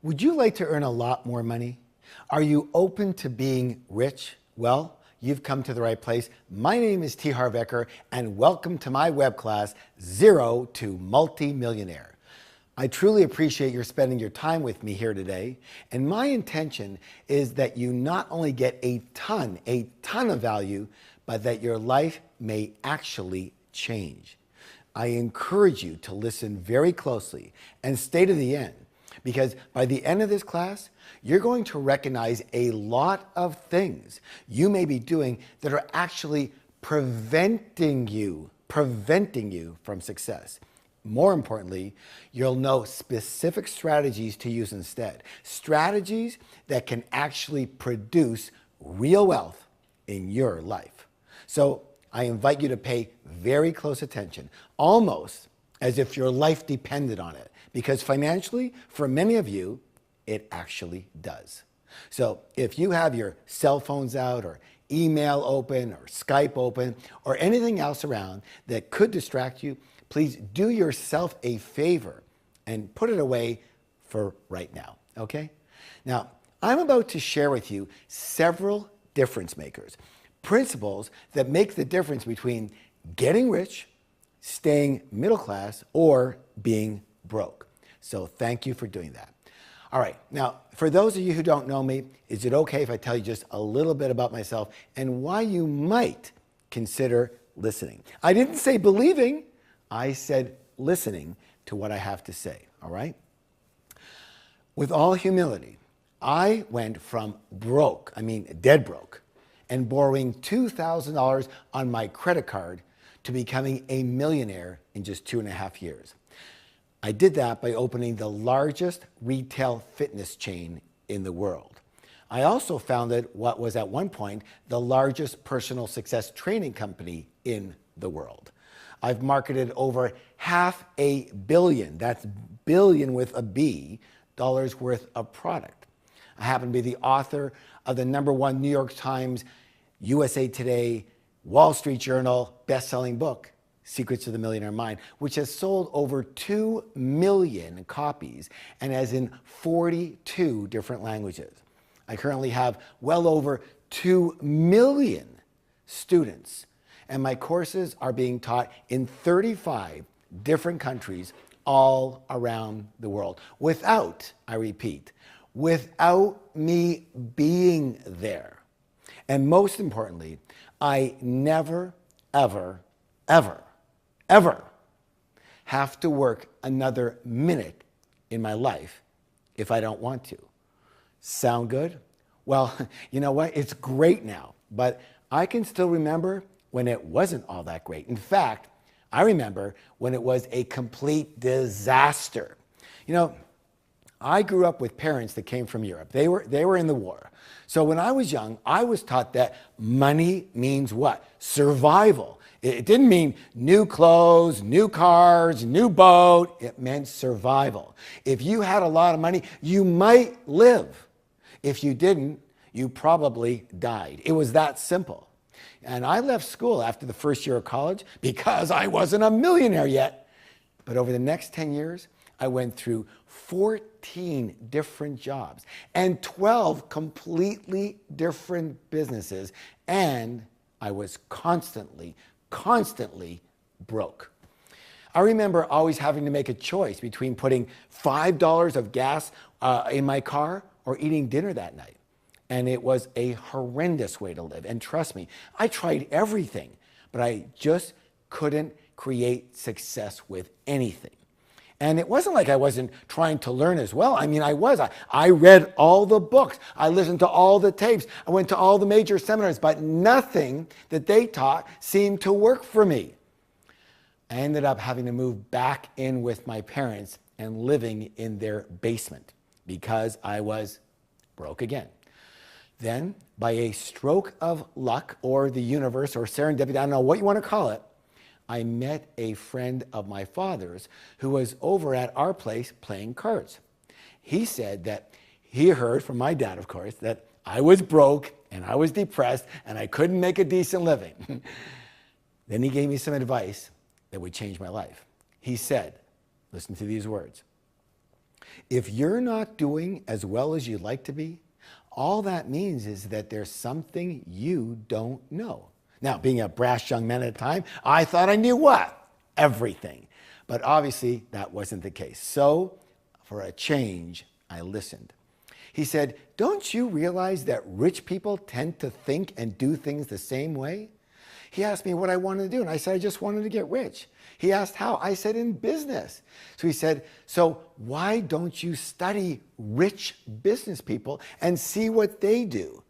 Would you like to earn a lot more money? Are you open to being rich? Well, you've come to the right place. My name is T. Harv Eker, and welcome to my web class, Zero to Multi-Millionaire. I truly appreciate your spending your time with me here today, and my intention is that you not only get a ton of value, but that your life may actually change. I encourage you to listen very closely and stay to the end, because by the end of this class, you're going to recognize a lot of things you may be doing that are actually preventing you from success. More importantly, you'll know specific strategies to use instead. Strategies that can actually produce real wealth in your life. So I invite you to pay very close attention, almost as if your life depended on it. Because financially, for many of you, it actually does. So if you have your cell phones out or email open or Skype open or anything else around that could distract you, please do yourself a favor and put it away for right now, okay? Now, I'm about to share with you several difference makers, principles that make the difference between getting rich, staying middle class, or being broke. So thank you for doing that. All right, now, for those of you who don't know me, is it okay if I tell you just a little bit about myself and why you might consider listening? I didn't say believing, I said listening to what I have to say, all right? With all humility, I went from broke, dead broke, and borrowing $2,000 on my credit card to becoming a millionaire in just 2.5 years. I did that by opening the largest retail fitness chain in the world. I also founded what was at one point the largest personal success training company in the world. I've marketed over $500 million, that's billion with a B, dollars worth of product. I happen to be the author of the #1 New York Times, USA Today, Wall Street Journal best-selling book, Secrets of the Millionaire Mind, which has sold over 2 million copies and is in 42 different languages. I currently have well over 2 million students, and my courses are being taught in 35 different countries all around the world without, I repeat, without me being there. And most importantly, I never, ever have to work another minute in my life if I don't want to. Sound good? Well, you know what? It's great now, but I can still remember when it wasn't all that great. In fact, I remember when it was a complete disaster. You know, I grew up with parents that came from Europe. They were in the war. So when I was young, I was taught that money means what? Survival. It didn't mean new clothes, new cars, new boat. It meant survival. If you had a lot of money, you might live. If you didn't, you probably died. It was that simple. And I left school after the first year of college because I wasn't a millionaire yet. But over the next 10 years, I went through 14 different jobs and 12 completely different businesses, and I was constantly broke. I remember always having to make a choice between putting $5 of gas in my car or eating dinner that night. And it was a horrendous way to live. And trust me, I tried everything, but I just couldn't create success with anything. And it wasn't like I wasn't trying to learn as well. I was. I read all the books. I listened to all the tapes. I went to all the major seminars, but nothing that they taught seemed to work for me. I ended up having to move back in with my parents and living in their basement because I was broke again. Then, by a stroke of luck or the universe or serendipity, I don't know what you want to call it, I met a friend of my father's who was over at our place playing cards. He said that he heard from my dad, of course, that I was broke and I was depressed and I couldn't make a decent living. Then he gave me some advice that would change my life. He said, listen to these words, If you're not doing as well as you'd like to be, all that means is that there's something you don't know. Now, being a brash young man at the time, I thought I knew what? Everything. But obviously, that wasn't the case. So, for a change, I listened. He said, don't you realize that rich people tend to think and do things the same way? He asked me what I wanted to do, and I said, I just wanted to get rich. He asked how. I said, in business. So he said, so why don't you study rich business people and see what they do?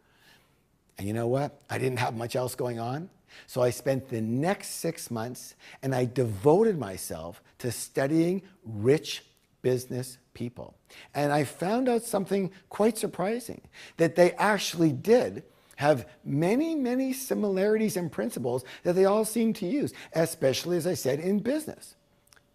And you know what? I didn't have much else going on. So I spent the next 6 months and I devoted myself to studying rich business people. And I found out something quite surprising, that they actually did have many, many similarities and principles that they all seem to use, especially, as I said, in business.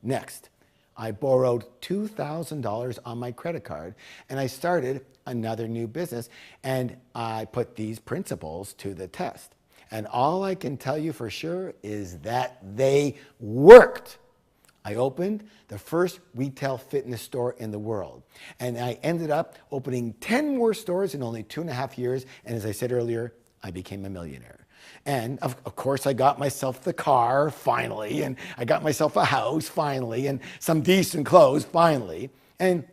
Next, I borrowed $2,000 on my credit card and I started another new business, and I put these principles to the test. And all I can tell you for sure is that they worked. I opened the first retail fitness store in the world. And I ended up opening 10 more stores in only 2.5 years. And as I said earlier, I became a millionaire. And of course, I got myself the car finally, and I got myself a house finally, and some decent clothes finally. And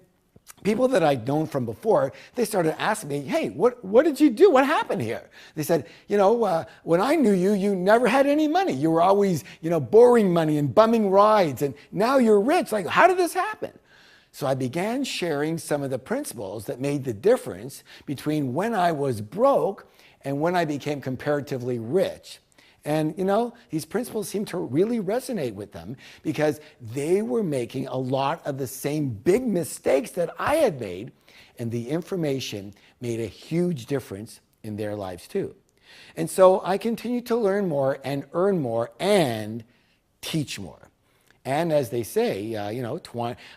people that I'd known from before, they started asking me, hey, what did you do? What happened here? They said, when I knew you, you never had any money. You were always, borrowing money and bumming rides, and now you're rich. Like, how did this happen? So I began sharing some of the principles that made the difference between when I was broke and when I became comparatively rich. And, these principles seemed to really resonate with them because they were making a lot of the same big mistakes that I had made, and the information made a huge difference in their lives too. And so I continued to learn more and earn more and teach more. And as they say,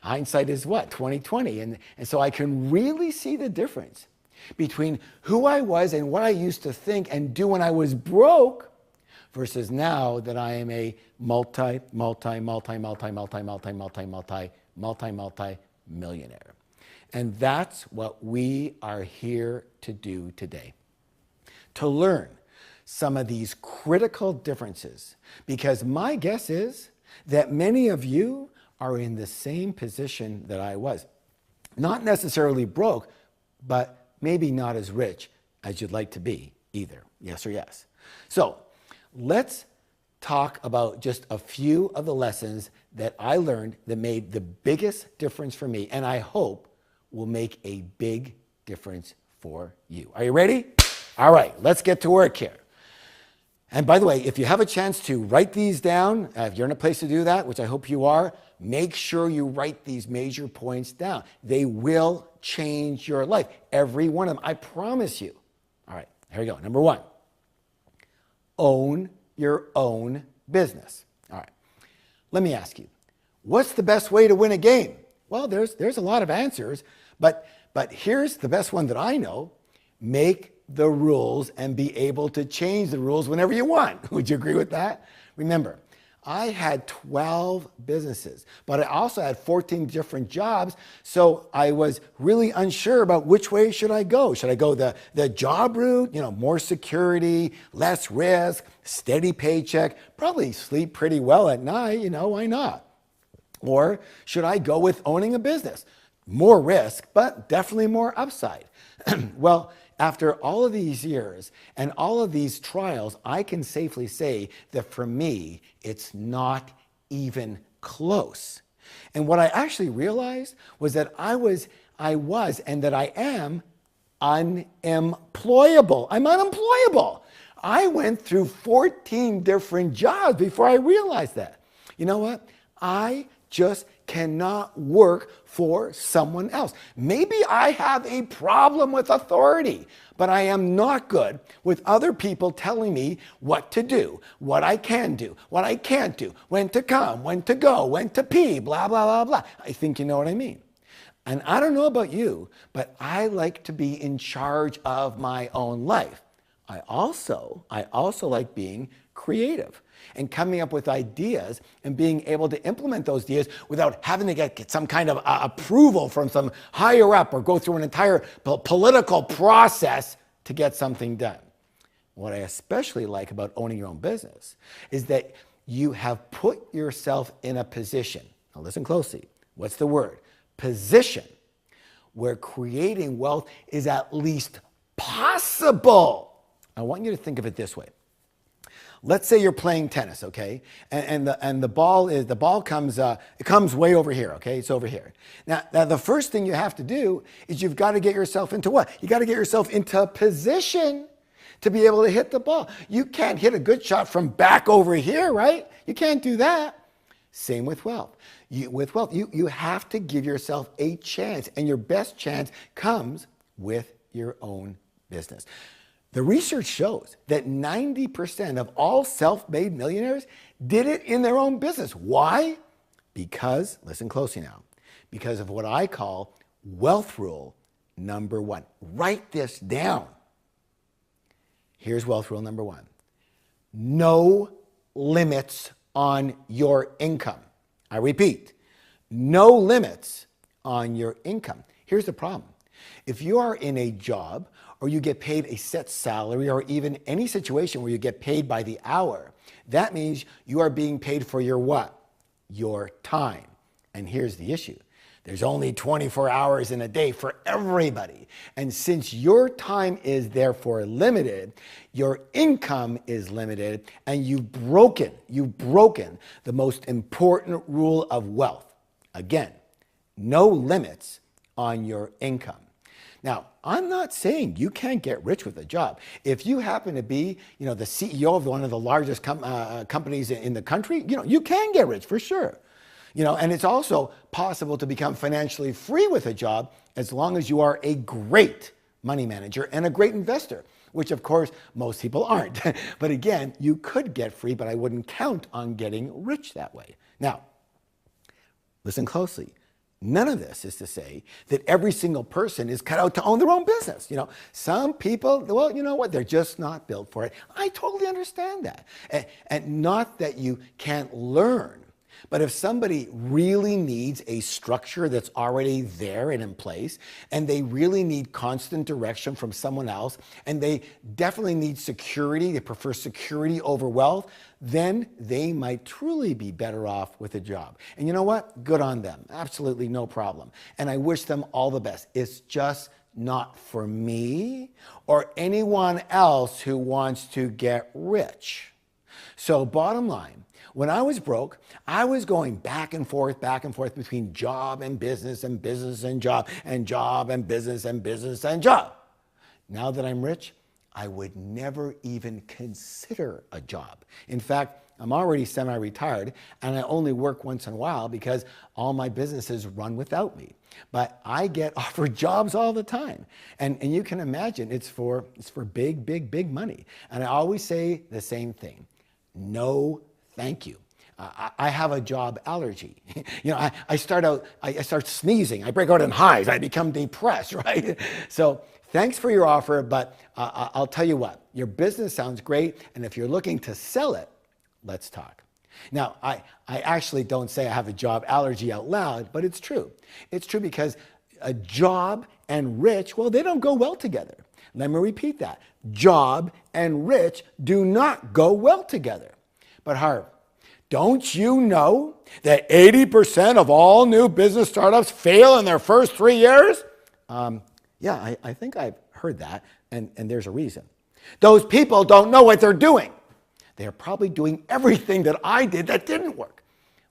hindsight is what? 20/20. And so I can really see the difference between who I was and what I used to think and do when I was broke versus now that I am a multi-millionaire. And that's what we are here to do today. To learn some of these critical differences, because my guess is that many of you are in the same position that I was. Not necessarily broke, but maybe not as rich as you'd like to be either. Yes or yes? So, let's talk about just a few of the lessons that I learned that made the biggest difference for me, and I hope will make a big difference for you. Are you ready? All right, let's get to work here. And by the way, if you have a chance to write these down, if you're in a place to do that, which I hope you are, make sure you write these major points down. They will change your life. Every one of them, I promise you. All right, here we go. Number one. Own your own business. All right. Let me ask you, what's the best way to win a game? Well, there's a lot of answers, but here's the best one that I know. Make the rules and be able to change the rules whenever you want. Would you agree with that? Remember, I had 12 businesses, but I also had 14 different jobs, so I was really unsure about which way should I go. Should I go the job route, more security, less risk, steady paycheck, probably sleep pretty well at night, why not? Or should I go with owning a business? More risk, but definitely more upside. Well, after all of these years and all of these trials, I can safely say that for me, it's not even close. And what I actually realized was that I was and that I am unemployable. I'm unemployable. I went through 14 different jobs before I realized that. You know what? I just cannot work for someone else. Maybe I have a problem with authority, but I am not good with other people telling me what to do, what I can do, what I can't do, when to come, when to go, when to pee, blah, blah, blah, blah. I think you know what I mean. And I don't know about you, but I like to be in charge of my own life. I also like being creative. and coming up with ideas and being able to implement those ideas without having to get some kind of approval from some higher up or go through an entire political process to get something done. What I especially like about owning your own business is that you have put yourself in a position. Now listen closely. What's the word? Position, where creating wealth is at least possible. I want you to think of it this way. Let's say you're playing tennis, okay? And the ball comes it comes way over here, okay? It's over here. Now the first thing you have to do is you've got to get yourself into what? You got to get yourself into a position to be able to hit the ball. You can't hit a good shot from back over here, right? You can't do that. Same with wealth. You have to give yourself a chance, and your best chance comes with your own business. The research shows that 90% of all self-made millionaires did it in their own business. Why? Because, listen closely now, because of what I call wealth rule number one. Write this down. Here's wealth rule number one. No limits on your income. I repeat, no limits on your income. Here's the problem. If you are in a job or you get paid a set salary or even any situation where you get paid by the hour, that means you are being paid for your what? Your time. And here's the issue. There's only 24 hours in a day for everybody. And since your time is therefore limited, your income is limited, and you've broken the most important rule of wealth. Again, no limits on your income. Now, I'm not saying you can't get rich with a job. If you happen to be, the CEO of one of the largest companies in the country, you can get rich for sure. And it's also possible to become financially free with a job as long as you are a great money manager and a great investor, which of course most people aren't. But again, you could get free, but I wouldn't count on getting rich that way. Now, listen closely. None of this is to say that every single person is cut out to own their own business. Some people, well, you know what? They're just not built for it. I totally understand that. And not that you can't learn. But if somebody really needs a structure that's already there and in place, and they really need constant direction from someone else, and they definitely need security, they prefer security over wealth, then they might truly be better off with a job. And you know what? Good on them. Absolutely no problem. And I wish them all the best. It's just not for me or anyone else who wants to get rich. So bottom line, when I was broke, I was going back and forth between job and business and business and job and job and business and business and job. Now that I'm rich, I would never even consider a job. In fact, I'm already semi-retired and I only work once in a while because all my businesses run without me. But I get offered jobs all the time. And you can imagine it's for big money. And I always say the same thing. No, thank you. I have a job allergy. I start sneezing. I break out in hives. I become depressed, right? So thanks for your offer, but I'll tell you what, your business sounds great. And if you're looking to sell it, let's talk. Now, I actually don't say I have a job allergy out loud, but it's true. It's true because a job and rich, well, they don't go well together. Let me repeat that. Job and rich do not go well together. But Harv, don't you know that 80% of all new business startups fail in their first 3 years? Yeah, I think I've heard that, and there's a reason. Those people don't know what they're doing. They're probably doing everything that I did that didn't work.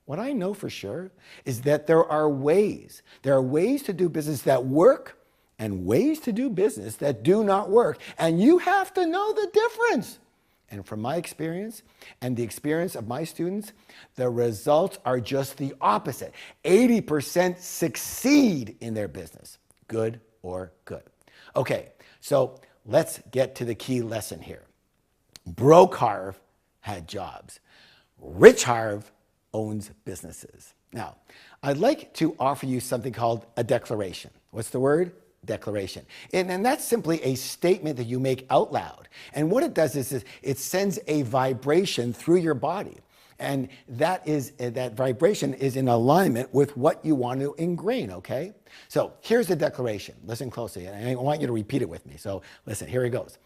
What I know for sure is that there are ways. There are ways to do business that work and ways to do business that do not work. And you have to know the difference. And from my experience and the experience of my students, the results are just the opposite. 80% succeed in their business, good or good. Okay, so let's get to the key lesson here. Broke Harv had jobs. Rich Harv owns businesses. Now, I'd like to offer you something called a declaration. What's the word? declaration. And that's simply a statement that you make out loud. And what it does is it sends a vibration through your body. And that vibration is in alignment with what you want to ingrain, okay? So here's the declaration. Listen closely. And I want you to repeat it with me. So listen, here it goes.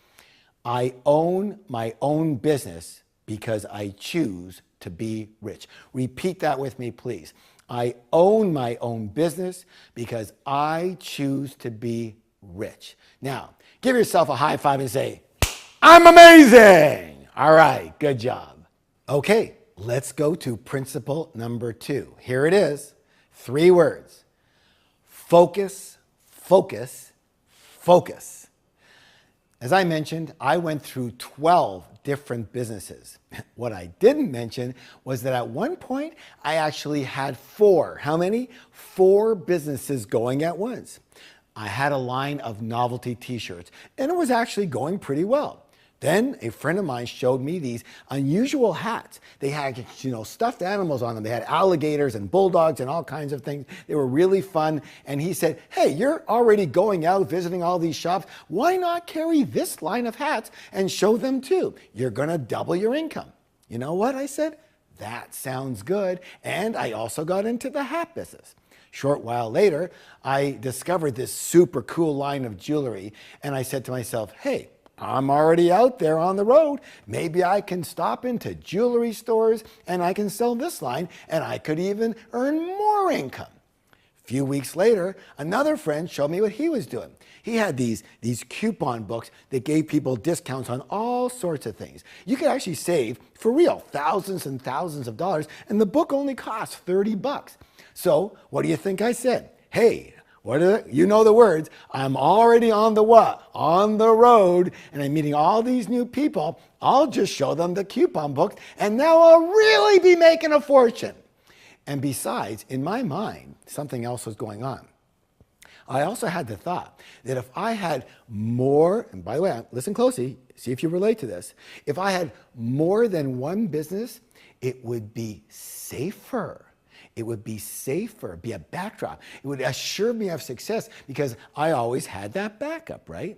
I own my own business because I choose to be rich. Repeat that with me, please. I own my own business because I choose to be rich. Now, give yourself a high five and say, I'm amazing. All right, good job. Okay, let's go to principle number 2. Here it is. 3 words. Focus, focus, focus. As I mentioned, I went through 12 different businesses. What I didn't mention was that at one point, I actually had 4. How many? 4 businesses going at once. I had a line of novelty t-shirts, and it was actually going pretty well. Then a friend of mine showed me these unusual hats. They had, stuffed animals on them. They had alligators and bulldogs and all kinds of things. They were really fun. And he said, hey, you're already going out visiting all these shops. Why not carry this line of hats and show them too? You're going to double your income. You know what? I said, that sounds good. And I also got into the hat business. Short while later, I discovered this super cool line of jewelry. And I said to myself, hey, I'm already out there on the road. Maybe I can stop into jewelry stores and I can sell this line and I could even earn more income. A few weeks later, another friend showed me what he was doing. He had these coupon books that gave people discounts on all sorts of things. You could actually save, for real, thousands and thousands of dollars, and the book only costs $30. So what do you think I said? Hey, you know the words. I'm already on the what? On the road, and I'm meeting all these new people. I'll just show them the coupon books, and now I'll really be making a fortune. And besides, in my mind, something else was going on. I also had the thought that if I had more, and by the way, listen closely, see if you relate to this. If I had more than one business, it would be safer. It would be safer, be a backdrop. It would assure me of success because I always had that backup, right?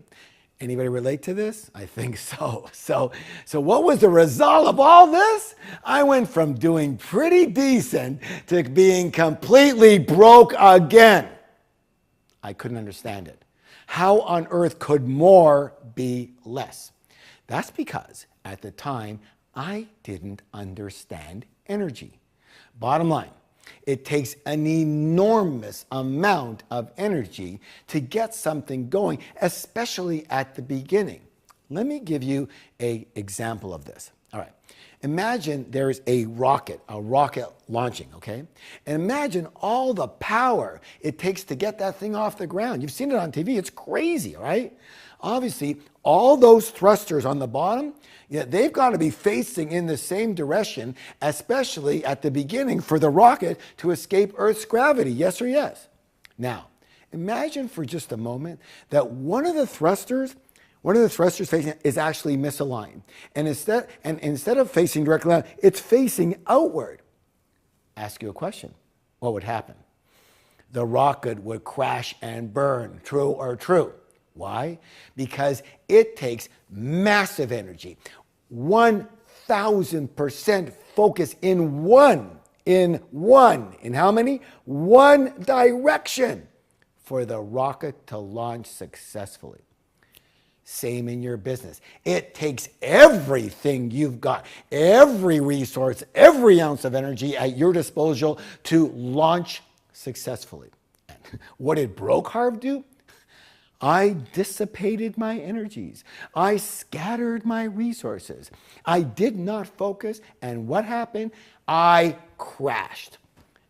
Anybody relate to this? I think so. So what was the result of all this? I went from doing pretty decent to being completely broke again. I couldn't understand it. How on earth could more be less? That's because at the time, I didn't understand energy. Bottom line, it takes an enormous amount of energy to get something going, especially at the beginning. Let me give you an example of this. All right. Imagine there's a rocket launching, okay? And imagine all the power it takes to get that thing off the ground. You've seen it on TV. It's crazy, right? Obviously, all those thrusters on the bottom, they've got to be facing in the same direction, especially at the beginning for the rocket to escape Earth's gravity, yes or yes? Now, imagine for just a moment that one of the thrusters facing is actually misaligned. And instead of facing directly out, it's facing outward. Ask you a question. What would happen? The rocket would crash and burn. True or true? Why? Because it takes massive energy. 1,000% focus in how many? One direction for the rocket to launch successfully. Same in your business. It takes everything you've got, every resource, every ounce of energy at your disposal to launch successfully. And what did Brokharv do? I dissipated my energies. I scattered my resources. I did not focus, and what happened? I crashed.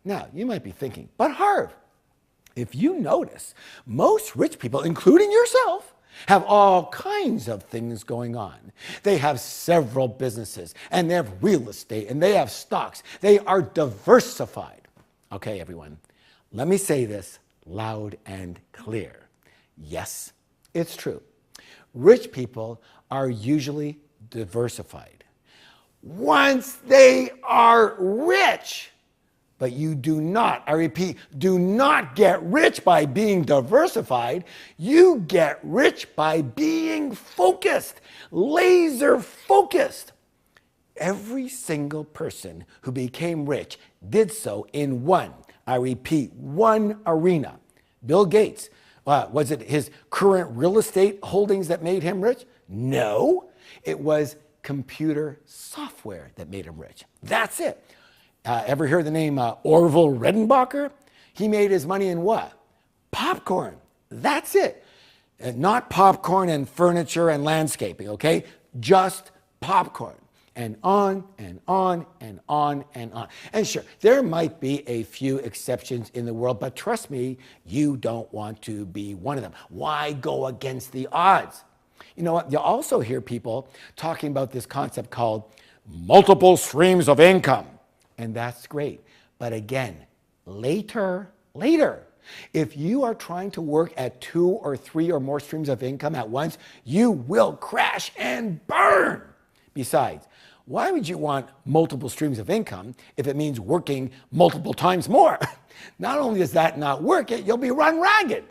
Now, you might be thinking, but Harv, if you notice, most rich people, including yourself, have all kinds of things going on. They have several businesses, and they have real estate, and they have stocks. They are diversified. Okay, everyone, let me say this loud and clear. Yes, it's true. Rich people are usually diversified. Once they are rich, But you do not, I repeat, do not get rich by being diversified. You get rich by being focused, laser focused. Every single person who became rich did so in one, I repeat, one arena. Bill Gates, was it his current real estate holdings that made him rich? No, it was computer software that made him rich. That's it. Ever hear the name Orville Redenbacher? He made his money in what? Popcorn. That's it. Not popcorn and furniture and landscaping, okay? Just popcorn. And on and on and on and on. And sure, there might be a few exceptions in the world, but trust me, you don't want to be one of them. Why go against the odds? You know what? You'll also hear people talking about this concept called multiple streams of income. And that's great. But again, later. If you are trying to work at 2 or 3 or more streams of income at once, you will crash and burn. Besides, why would you want multiple streams of income if it means working multiple times more? Not only does that not work, you'll be run ragged.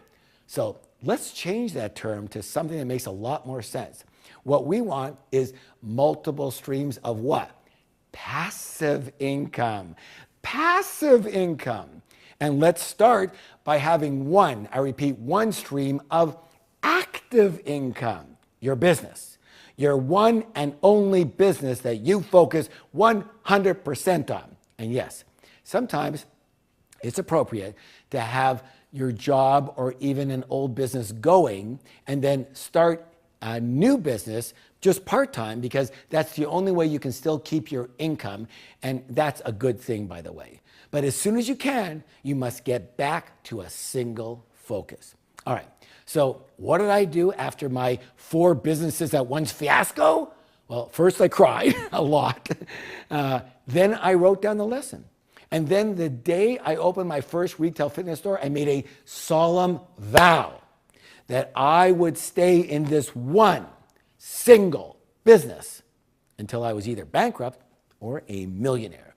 So let's change that term to something that makes a lot more sense. What we want is multiple streams of what? Passive income. Passive income. And let's start by having one, I repeat, one stream of active income, your business. Your one and only business that you focus 100% on. And yes, sometimes it's appropriate to have your job or even an old business going and then start a new business just part-time, because that's the only way you can still keep your income. And that's a good thing, by the way. But as soon as you can, you must get back to a single focus. All right. So what did I do after my 4 businesses at once fiasco? Well, first I cried a lot. Then I wrote down the lesson. And then the day I opened my first retail fitness store, I made a solemn vow that I would stay in this one single business until I was either bankrupt or a millionaire.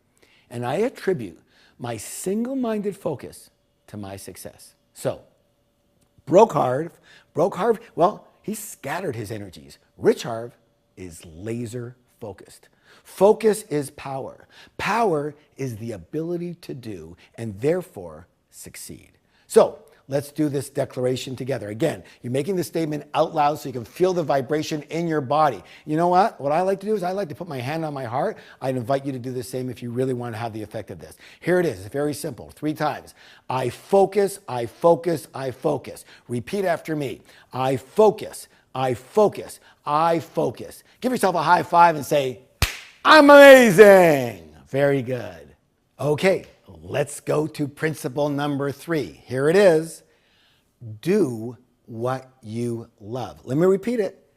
And I attribute my single-minded focus to my success. So, Broke Harv, well, he scattered his energies. Rich Harv is laser focused. Focus is power. Power is the ability to do and therefore succeed. So let's do this declaration together. Again, you're making the statement out loud so you can feel the vibration in your body. You know what? What I like to do is I like to put my hand on my heart. I'd invite you to do the same if you really want to have the effect of this. Here it is. It's very simple. 3 times. I focus, I focus, I focus. Repeat after me. I focus, I focus, I focus. Give yourself a high five and say, I'm amazing. Very good. Okay. Let's go to principle number 3. Here it is. Do what you love. Let me repeat it.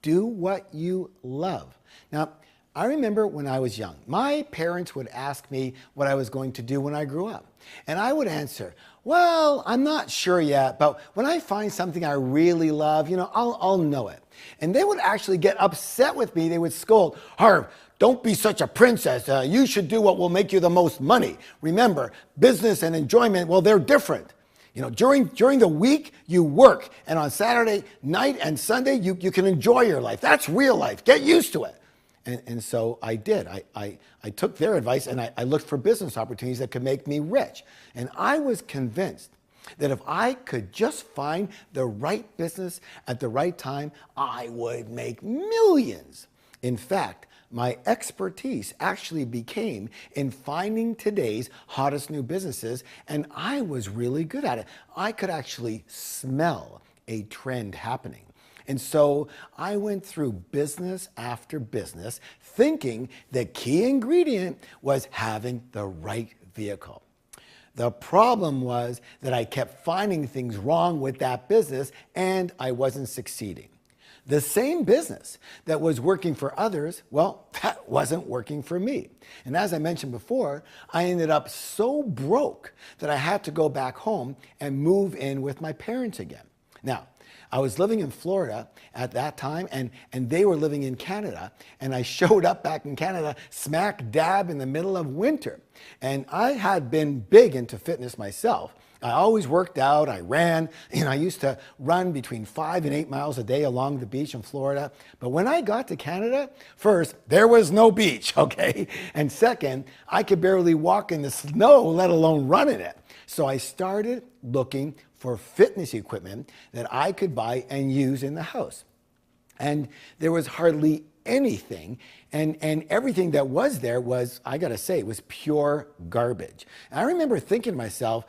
Do what you love. Now, I remember when I was young, my parents would ask me what I was going to do when I grew up. And I would answer, well, I'm not sure yet, but when I find something I really love, I'll know it. And they would actually get upset with me. They would scold, Harv, don't be such a princess. You should do what will make you the most money. Remember, business and enjoyment, well, they're different. During the week, you work. And on Saturday night and Sunday, you can enjoy your life. That's real life. Get used to it. And so I did. I took their advice and I looked for business opportunities that could make me rich. And I was convinced that if I could just find the right business at the right time, I would make millions. In fact, my expertise actually became in finding today's hottest new businesses, and I was really good at it. I could actually smell a trend happening. And so I went through business after business, thinking the key ingredient was having the right vehicle. The problem was that I kept finding things wrong with that business, and I wasn't succeeding. The same business that was working for others, well, that wasn't working for me. And as I mentioned before, I ended up so broke that I had to go back home and move in with my parents again. Now, I was living in Florida at that time, and they were living in Canada, and I showed up back in Canada smack dab in the middle of winter. And I had been big into fitness myself. I always worked out, I ran, I used to run between 5 and 8 miles a day along the beach in Florida. But when I got to Canada, first, there was no beach, okay? And second, I could barely walk in the snow, let alone run in it. So I started looking for fitness equipment that I could buy and use in the house. And there was hardly anything, and everything that was there was, I gotta say, it was pure garbage. And I remember thinking to myself,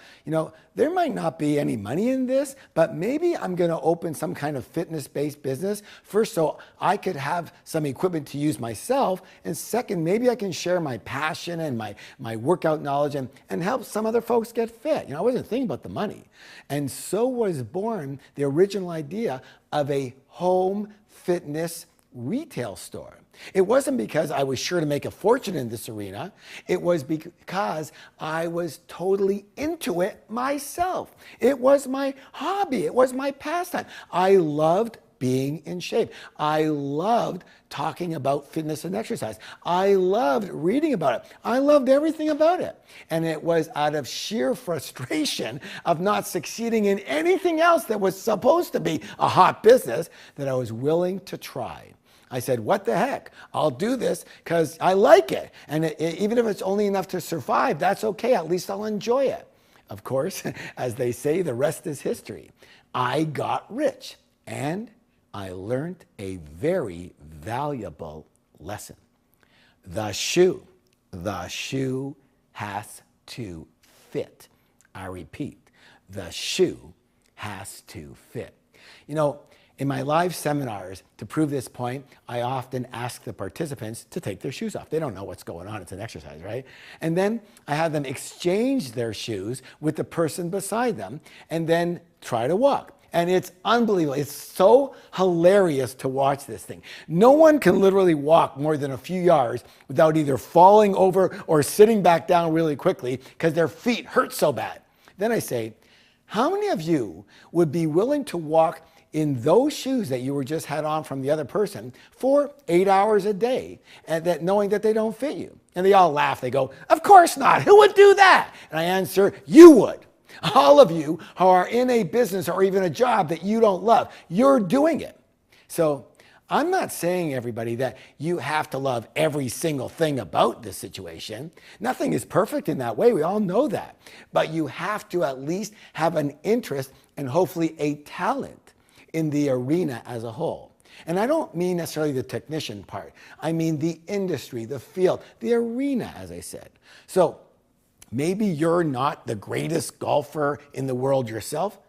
there might not be any money in this, but maybe I'm gonna open some kind of fitness-based business. First, so I could have some equipment to use myself, and second, maybe I can share my passion and my workout knowledge and help some other folks get fit. I wasn't thinking about the money. And so was born the original idea of a home fitness retail store. It wasn't because I was sure to make a fortune in this arena. It was because I was totally into it myself. It was my hobby. It was my pastime. I loved being in shape. I loved talking about fitness and exercise. I loved reading about it. I loved everything about it. And it was out of sheer frustration of not succeeding in anything else that was supposed to be a hot business that I was willing to try. I said, what the heck? I'll do this because I like it. And even if it's only enough to survive, that's okay. At least I'll enjoy it. Of course, as they say, the rest is history. I got rich and I learned a very valuable lesson. The shoe has to fit. I repeat, the shoe has to fit. In my live seminars, to prove this point, I often ask the participants to take their shoes off. They don't know what's going on. It's an exercise, right? And then I have them exchange their shoes with the person beside them and then try to walk. And it's unbelievable. It's so hilarious to watch this thing. No one can literally walk more than a few yards without either falling over or sitting back down really quickly because their feet hurt so bad. Then I say, how many of you would be willing to walk in those shoes that you were just had on from the other person for 8 hours a day, and that knowing that they don't fit you? And they all laugh. They go, of course not. Who would do that? And I answer, you would. All of you who are in a business or even a job that you don't love, you're doing it. So I'm not saying, everybody, that you have to love every single thing about this situation. Nothing is perfect in that way. We all know that. But you have to at least have an interest and hopefully a talent in the arena as a whole. And I don't mean necessarily the technician part. I mean the industry, the field, the arena, as I said. So maybe you're not the greatest golfer in the world yourself,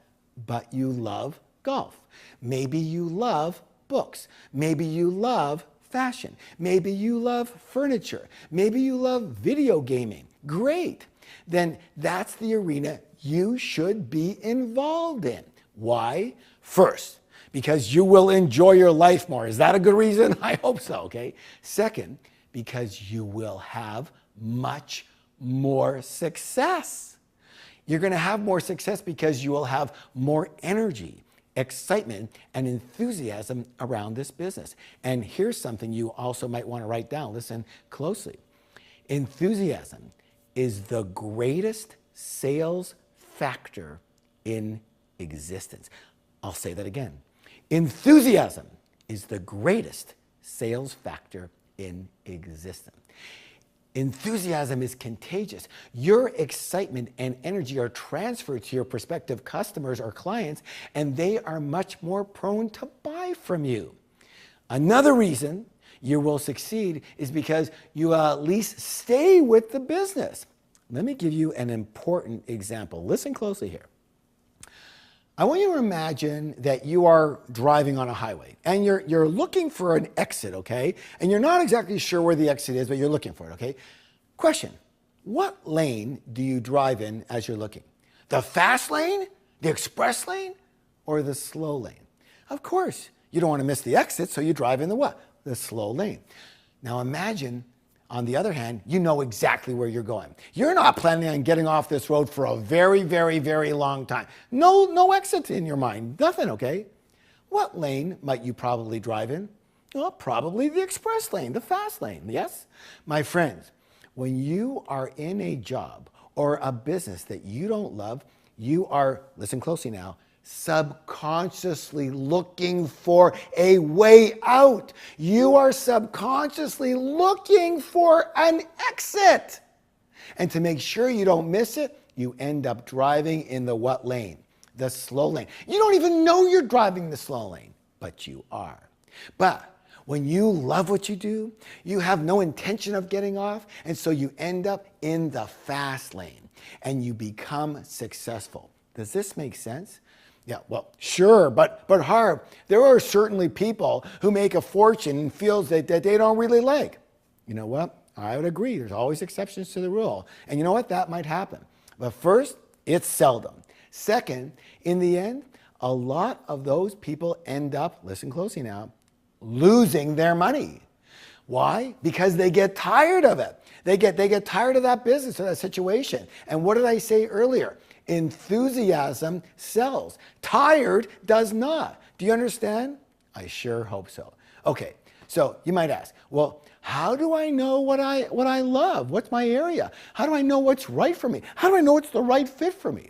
but you love golf. Maybe you love books. Maybe you love fashion. Maybe you love furniture. Maybe you love video gaming. Great. Then that's the arena you should be involved in. Why? First, because you will enjoy your life more. Is that a good reason? I hope so, okay? Second, because you will have much more success. You're going to have more success because you will have more energy, excitement, and enthusiasm around this business. And here's something you also might want to write down. Listen closely. Enthusiasm is the greatest sales factor in existence. I'll say that again. Enthusiasm is the greatest sales factor in existence. Enthusiasm is contagious. Your excitement and energy are transferred to your prospective customers or clients, and they are much more prone to buy from you. Another reason you will succeed is because you at least stay with the business. Let me give you an important example. Listen closely here. I want you to imagine that you are driving on a highway and you're looking for an exit, okay? And you're not exactly sure where the exit is, but you're looking for it, okay? Question, what lane do you drive in as you're looking? The fast lane, the express lane, or the slow lane? Of course, you don't want to miss the exit, so you drive in the what? The slow lane. Now imagine On the other hand, you know exactly where you're going. You're not planning on getting off this road for a very, very, very long time. No exit in your mind, nothing, okay? What lane might you probably drive in? Well, probably the express lane, the fast lane, yes? My friends, when you are in a job or a business that you don't love, you are, listen closely now, subconsciously looking for a way out. You are subconsciously looking for an exit. And to make sure you don't miss it, you end up driving in the what lane? The slow lane. You don't even know you're driving the slow lane, but you are. But when you love what you do, you have no intention of getting off, and so you end up in the fast lane and you become successful. Does this make sense? Yeah, well, sure, but Harv, there are certainly people who make a fortune and feels that they don't really like. You know what? I would agree. There's always exceptions to the rule. And you know what? That might happen. But first, it's seldom. Second, in the end, a lot of those people end up, listen closely now, losing their money. Why? Because they get tired of it. They get tired of that business or that situation. And what did I say earlier? Enthusiasm sells. Tired does not. Do you understand? I sure hope so. Okay, so you might ask, well, how do I know what I love? What's my area? How do I know what's right for me? How do I know it's the right fit for me?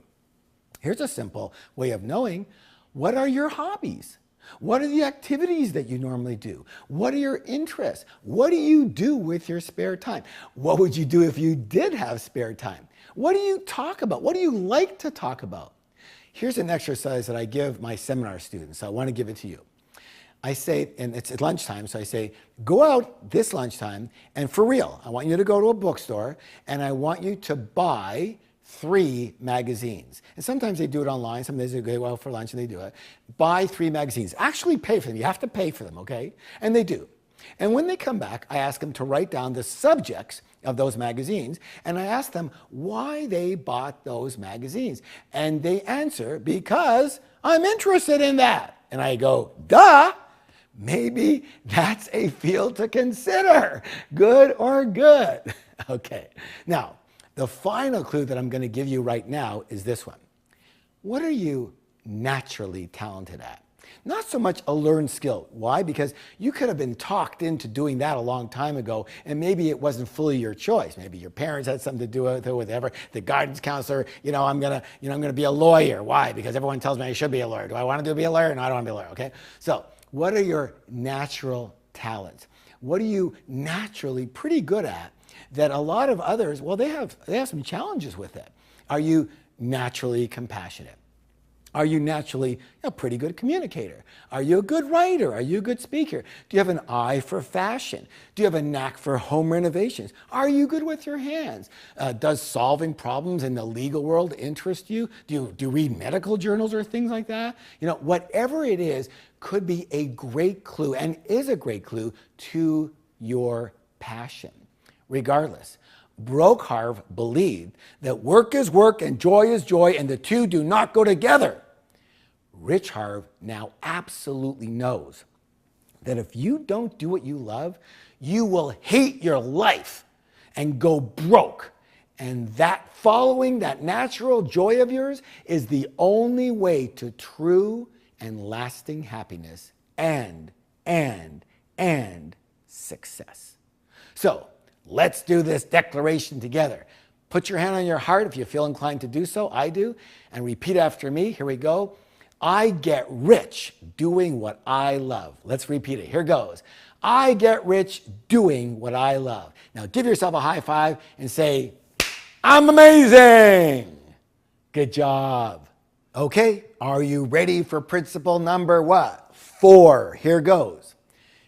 Here's a simple way of knowing. What are your hobbies? What are the activities that you normally do? What are your interests? What do you do with your spare time? What would you do if you did have spare time? What do you talk about? What do you like to talk about? Here's an exercise that I give my seminar students. So I want to give it to you. I say, and it's at lunchtime, so I say, go out this lunchtime, and for real, I want you to go to a bookstore, and I want you to buy 3 magazines. And sometimes they do it online, sometimes they go out for lunch and they do it. Buy 3 magazines. Actually pay for them. You have to pay for them, okay? And they do. And when they come back, I ask them to write down the subjects of those magazines, and I ask them why they bought those magazines. And they answer, because I'm interested in that. And I go, duh! Maybe that's a field to consider. Good or good. Okay. Now, the final clue that I'm going to give you right now is this one. What are you naturally talented at? Not so much a learned skill. Why? Because you could have been talked into doing that a long time ago, and maybe it wasn't fully your choice. Maybe your parents had something to do with it, whatever. The guidance counselor, I'm gonna be a lawyer. Why? Because everyone tells me I should be a lawyer. Do I want to be a lawyer? No, I don't want to be a lawyer. Okay. So, what are your natural talents? What are you naturally pretty good at that a lot of others, well, they have some challenges with it? Are you naturally compassionate? Are you naturally a pretty good communicator? Are you a good writer? Are you a good speaker? Do you have an eye for fashion? Do you have a knack for home renovations? Are you good with your hands? Does solving problems in the legal world interest you? Do you read medical journals or things like that? Whatever it is could be a great clue and is a great clue to your passion. Regardless, broke Harv believed that work is work and joy is joy, and the two do not go together. Rich Harv now absolutely knows that if you don't do what you love, you will hate your life and go broke. And that following that natural joy of yours is the only way to true and lasting happiness and success. So, let's do this declaration together. Put your hand on your heart if you feel inclined to do so. I do. And repeat after me. Here we go. I get rich doing what I love. Let's repeat it. Here goes. I get rich doing what I love. Now give yourself a high five and say, I'm amazing. Good job. Okay, are you ready for principle number what? 4. Here goes.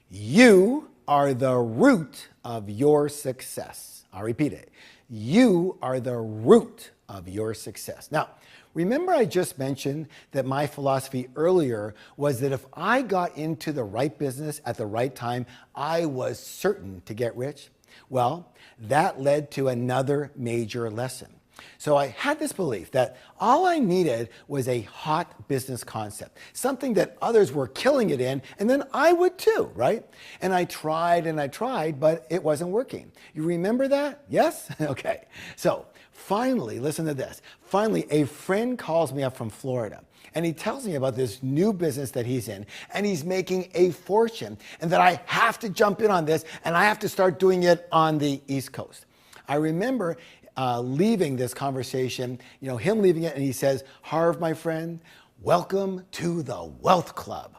You are the root of your success. I'll repeat it. You are the root of your success. Now, remember I just mentioned that my philosophy earlier was that if I got into the right business at the right time, I was certain to get rich? Well, that led to another major lesson. So I had this belief that all I needed was a hot business concept, something that others were killing it in, and then I would too, right? And I tried, but it wasn't working. You remember that? Yes? Okay. So finally, listen to this. Finally, a friend calls me up from Florida, and he tells me about this new business that he's in, and he's making a fortune, and that I have to jump in on this, and I have to start doing it on the East Coast. I remember leaving this conversation, him leaving it, and he says, "Harv, my friend, welcome to the Wealth Club."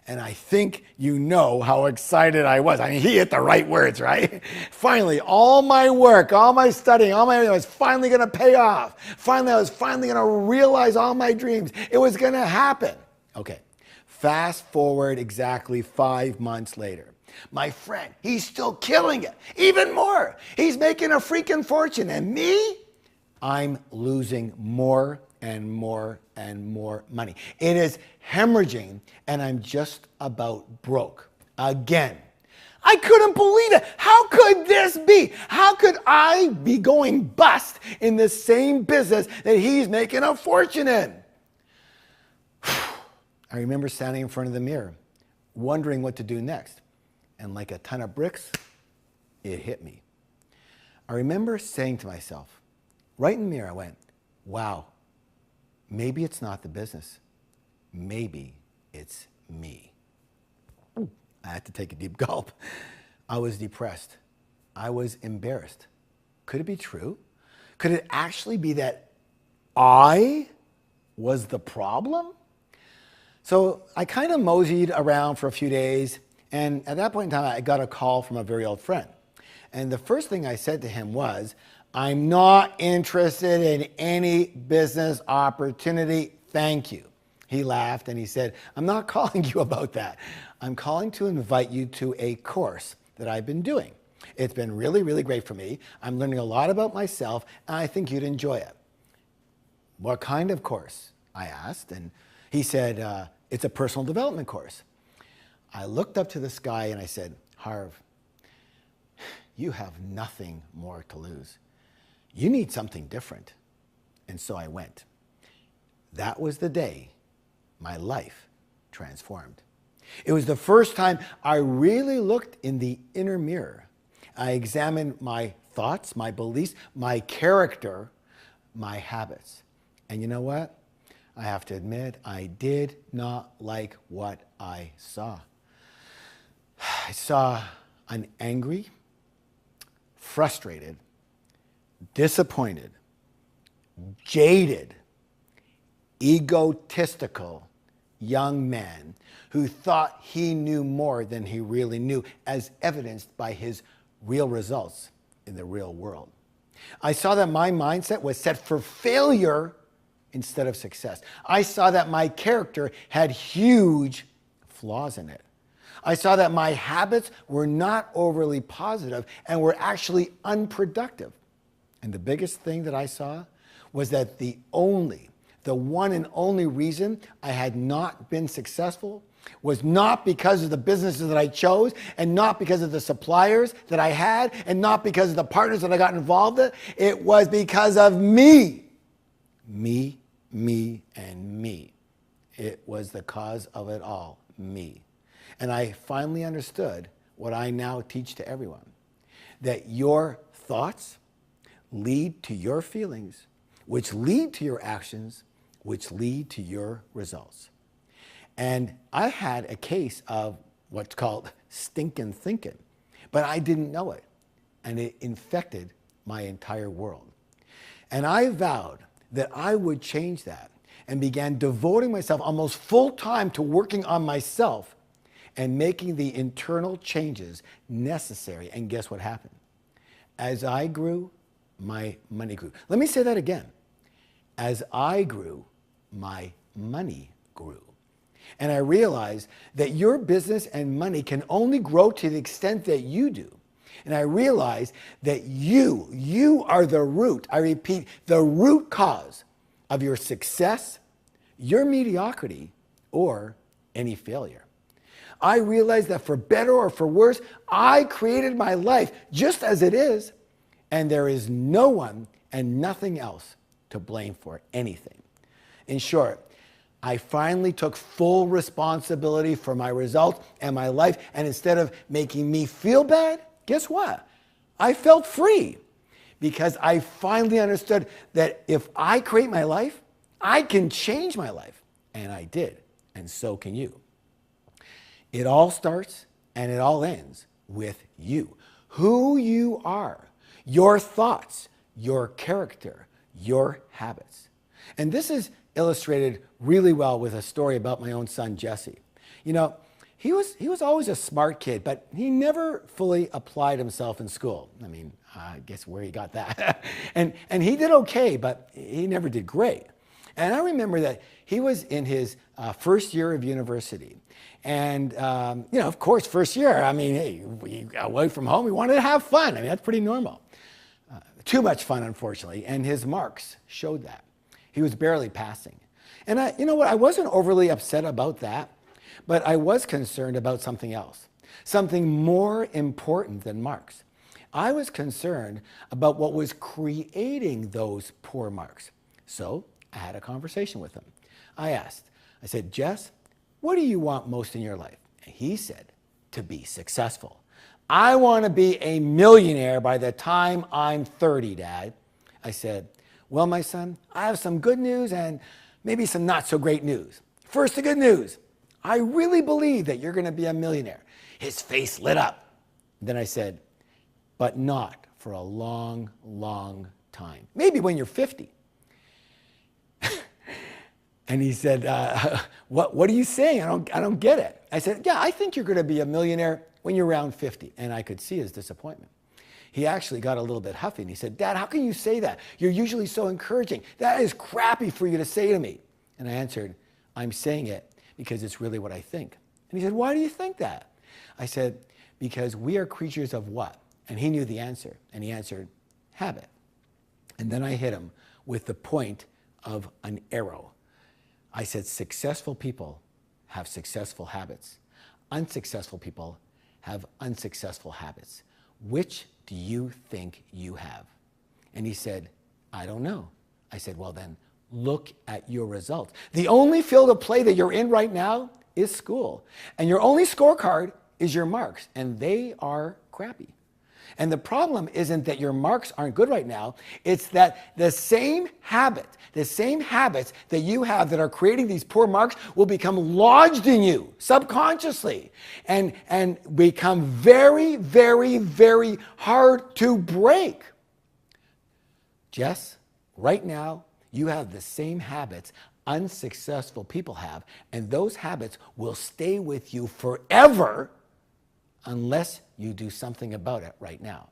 And I think you know how excited I was. I mean, he hit the right words, right? Finally, all my work, all my studying, all my everything was finally going to pay off. Finally, I was finally going to realize all my dreams. It was going to happen. Okay, fast forward exactly 5 months later. My friend, he's still killing it, even more. He's making a freaking fortune. And me, I'm losing more and more and more money. It is hemorrhaging, and I'm just about broke again. I couldn't believe it. How could this be? How could I be going bust in the same business that he's making a fortune in? I remember standing in front of the mirror, wondering what to do next. And like a ton of bricks, it hit me. I remember saying to myself, right in the mirror, I went, wow, maybe it's not the business. Maybe it's me. I had to take a deep gulp. I was depressed. I was embarrassed. Could it be true? Could it actually be that I was the problem? So I kind of moseyed around for a few days. And at that point in time, I got a call from a very old friend. And the first thing I said to him was, "I'm not interested in any business opportunity, thank you." He laughed and he said, "I'm not calling you about that. I'm calling to invite you to a course that I've been doing. It's been really, really great for me. I'm learning a lot about myself, and I think you'd enjoy it." "What kind of course?" I asked. And he said, "It's a personal development course." I looked up to the sky and I said, "Harv, you have nothing more to lose. You need something different." And so I went. That was the day my life transformed. It was the first time I really looked in the inner mirror. I examined my thoughts, my beliefs, my character, my habits. And you know what? I have to admit, I did not like what I saw. I saw an angry, frustrated, disappointed, jaded, egotistical young man who thought he knew more than he really knew, as evidenced by his real results in the real world. I saw that my mindset was set for failure instead of success. I saw that my character had huge flaws in it. I saw that my habits were not overly positive and were actually unproductive. And the biggest thing that I saw was that the one and only reason I had not been successful was not because of the businesses that I chose, and not because of the suppliers that I had, and not because of the partners that I got involved in. It was because of me. Me, and me. It was the cause of it all, me. And I finally understood what I now teach to everyone, that your thoughts lead to your feelings, which lead to your actions, which lead to your results. And I had a case of what's called stinking thinking, but I didn't know it. And it infected my entire world. And I vowed that I would change that, and began devoting myself almost full time to working on myself and making the internal changes necessary. And guess what happened? As I grew, my money grew. Let me say that again. As I grew, my money grew. And I realized that your business and money can only grow to the extent that you do. And I realized that you are the root, I repeat, the root cause of your success, your mediocrity, or any failure. I realized that for better or for worse, I created my life just as it is, and there is no one and nothing else to blame for anything. In short, I finally took full responsibility for my results and my life, and instead of making me feel bad, guess what? I felt free because I finally understood that if I create my life, I can change my life. And I did, and so can you. It all starts and it all ends with you. Who you are, your thoughts, your character, your habits. And this is illustrated really well with a story about my own son, Jesse. You know, he was always a smart kid, but he never fully applied himself in school. I mean, I guess where he got that. and he did okay, but he never did great. And I remember that he was in his first year of university. And, you know, of course, first year, I mean, hey, we got away from home. We wanted to have fun. I mean, that's pretty normal. Too much fun, unfortunately. And his marks showed that. He was barely passing. And you know what? I wasn't overly upset about that, but I was concerned about something else, something more important than marks. I was concerned about what was creating those poor marks. So I had a conversation with him. I said, Jess, what do you want most in your life? And he said, to be successful. I want to be a millionaire by the time I'm 30, Dad. I said, well, my son, I have some good news and maybe some not so great news. First, the good news. I really believe that you're going to be a millionaire. His face lit up. Then I said, but not for a long, long time. Maybe when you're 50. And he said, what are you saying? I don't get it. I said, yeah, I think you're going to be a millionaire when you're around 50. And I could see his disappointment. He actually got a little bit huffy and he said, Dad, how can you say that? You're usually so encouraging. That is crappy for you to say to me. And I answered, I'm saying it because it's really what I think. And he said, why do you think that? I said, because we are creatures of what? And he knew the answer. And he answered, habit. And then I hit him with the point of an arrow. I said, successful people have successful habits. Unsuccessful people have unsuccessful habits. Which do you think you have? And he said, I don't know. I said, well then, look at your results. The only field of play that you're in right now is school. And your only scorecard is your marks, and they are crappy. And the problem isn't that your marks aren't good right now. It's that the same habits that you have that are creating these poor marks will become lodged in you subconsciously and become very, very, very hard to break. Jess, right now, you have the same habits unsuccessful people have, and those habits will stay with you forever unless you do something about it right now.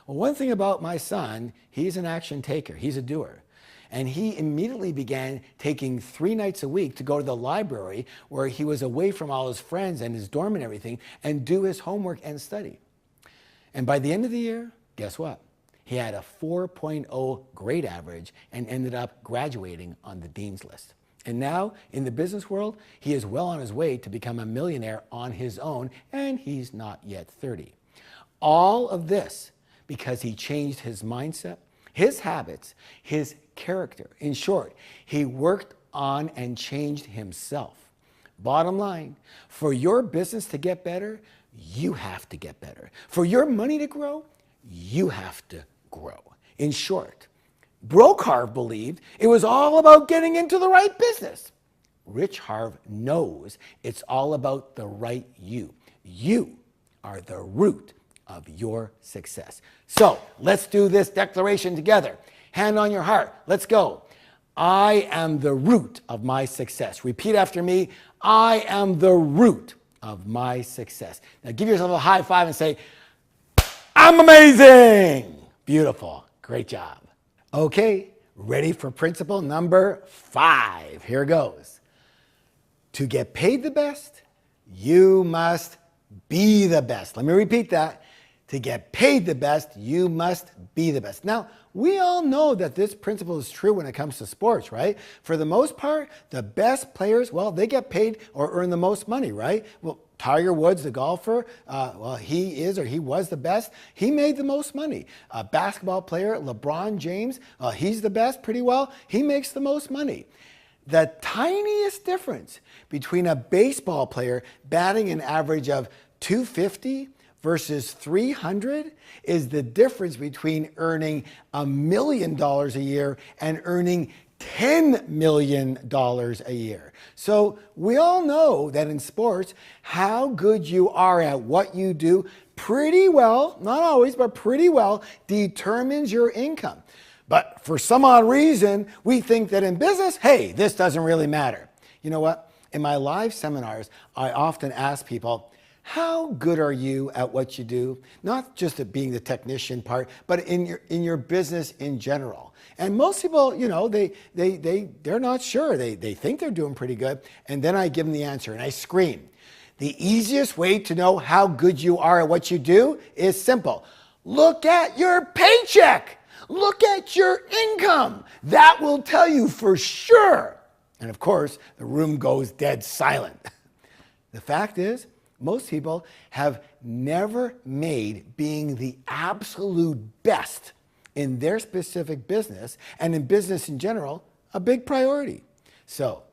Well, one thing about my son, he's an action taker. He's a doer. And he immediately began taking 3 nights a week to go to the library where he was away from all his friends and his dorm and everything and do his homework and study. And by the end of the year, guess what? He had a 4.0 grade average and ended up graduating on the dean's list. And now, in the business world, he is well on his way to become a millionaire on his own, and he's not yet 30. All of this because he changed his mindset, his habits, his character. In short, he worked on and changed himself. Bottom line, for your business to get better, you have to get better. For your money to grow, you have to grow. In short, Broke Harv believed it was all about getting into the right business. Rich Harv knows it's all about the right you. You are the root of your success. So let's do this declaration together. Hand on your heart. Let's go. I am the root of my success. Repeat after me. I am the root of my success. Now give yourself a high five and say, I'm amazing. Beautiful. Great job. Okay, ready for principle number 5. Here goes. To get paid the best, you must be the best. Let me repeat that. To get paid the best, you must be the best. Now, we all know that this principle is true when it comes to sports, right? For the most part, the best players, well, they get paid or earn the most money, right? Well, Tiger Woods, the golfer, well, he is or he was the best. He made the most money. A basketball player, LeBron James, he's the best pretty well. He makes the most money. The tiniest difference between a baseball player batting an average of 250 versus 300 is the difference between earning $1 million a year and earning $10 million a year. So we all know that in sports, how good you are at what you do pretty well, not always, but pretty well, determines your income. But for some odd reason, we think that in business, hey, this doesn't really matter. You know what? In my live seminars, I often ask people, how good are you at what you do? Not just at being the technician part, but in your business in general. And most people, you know, they're not sure. They think they're doing pretty good. And then I give them the answer and I scream. The easiest way to know how good you are at what you do is simple. Look at your paycheck. Look at your income. That will tell you for sure. And of course, the room goes dead silent. The fact is, most people have never made being the absolute best in their specific business and in business in general a big priority. So,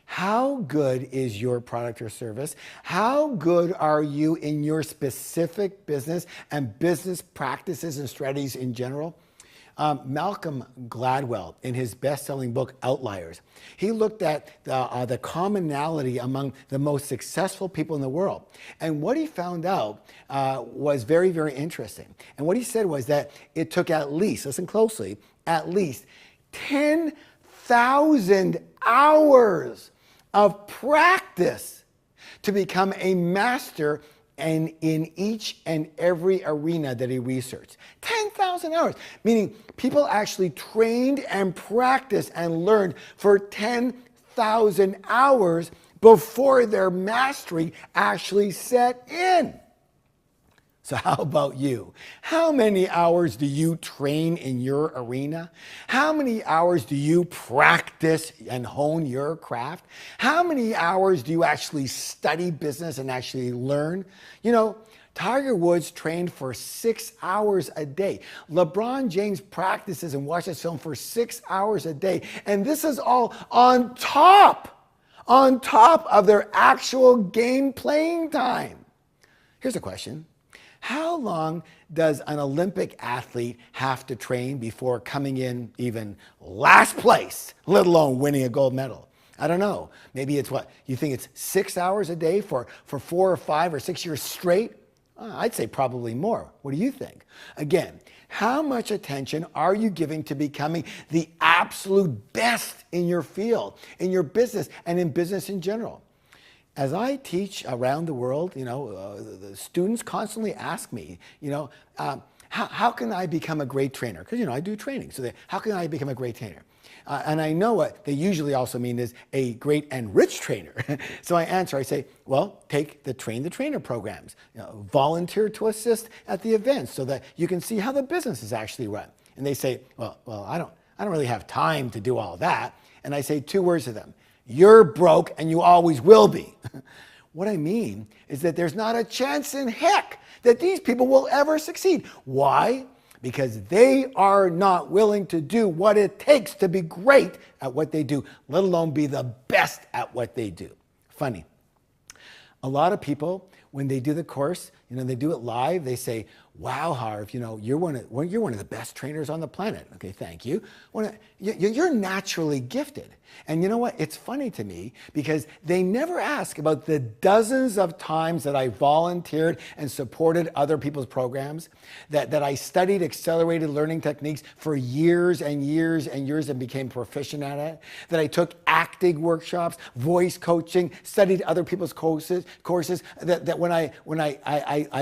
how good is your product or service? How good are you in your specific business and business practices and strategies in general? Malcolm Gladwell, in his best-selling book, Outliers, he looked at the commonality among the most successful people in the world. And what he found out was very, very interesting. And what he said was that it took at least, listen closely, at least 10,000 hours of practice to become a master and in each and every arena that he researched. 10,000 hours, meaning people actually trained and practiced and learned for 10,000 hours before their mastery actually set in. So how about you? How many hours do you train in your arena? How many hours do you practice and hone your craft? How many hours do you actually study business and actually learn? You know, Tiger Woods trained for 6 hours a day. LeBron James practices and watches film for 6 hours a day. And this is all on top of their actual game playing time. Here's a question. How long does an Olympic athlete have to train before coming in even last place, let alone winning a gold medal? I don't know. Maybe it's what? You think it's 6 hours a day for 4 or 5 or 6 years straight? I'd say probably more. What do you think? Again, how much attention are you giving to becoming the absolute best in your field, in your business, and in business in general? As I teach around the world, you know, the students constantly ask me, you know, how can I become a great trainer? Because, you know, I do training. So how can I become a great trainer? And I know what they usually also mean is a great and rich trainer. So I answer, I say, well, take the Train the Trainer programs. You know, volunteer to assist at the events so that you can see how the business is actually run. And they say, well, I don't really have time to do all that. And I say 2 words to them. You're broke and you always will be. What I mean is that there's not a chance in heck that these people will ever succeed. Why? Because they are not willing to do what it takes to be great at what they do, let alone be the best at what they do. Funny. A lot of people, when they do the course, you know, they do it live, they say, wow, Harv, you know, you're one of the best trainers on the planet. Okay, thank you. You're naturally gifted. And you know what? It's funny to me because they never ask about the dozens of times that I volunteered and supported other people's programs, that I studied accelerated learning techniques for years and years and years and became proficient at it, that I took acting workshops, voice coaching, studied other people's courses, that when I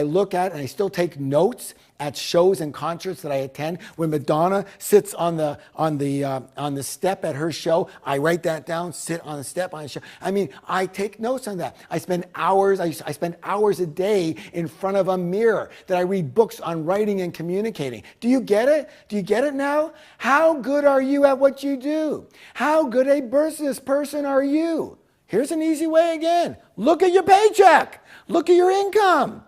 look at and I still take notes at shows and concerts that I attend. When Madonna sits on the step at her show, I write that down, sit on the step on the show. I mean, I take notes on that. I spend hours a day in front of a mirror, that I read books on writing and communicating. Do you get it? Do you get it now? How good are you at what you do? How good a business person are you? Here's an easy way again. Look at your paycheck. Look at your income.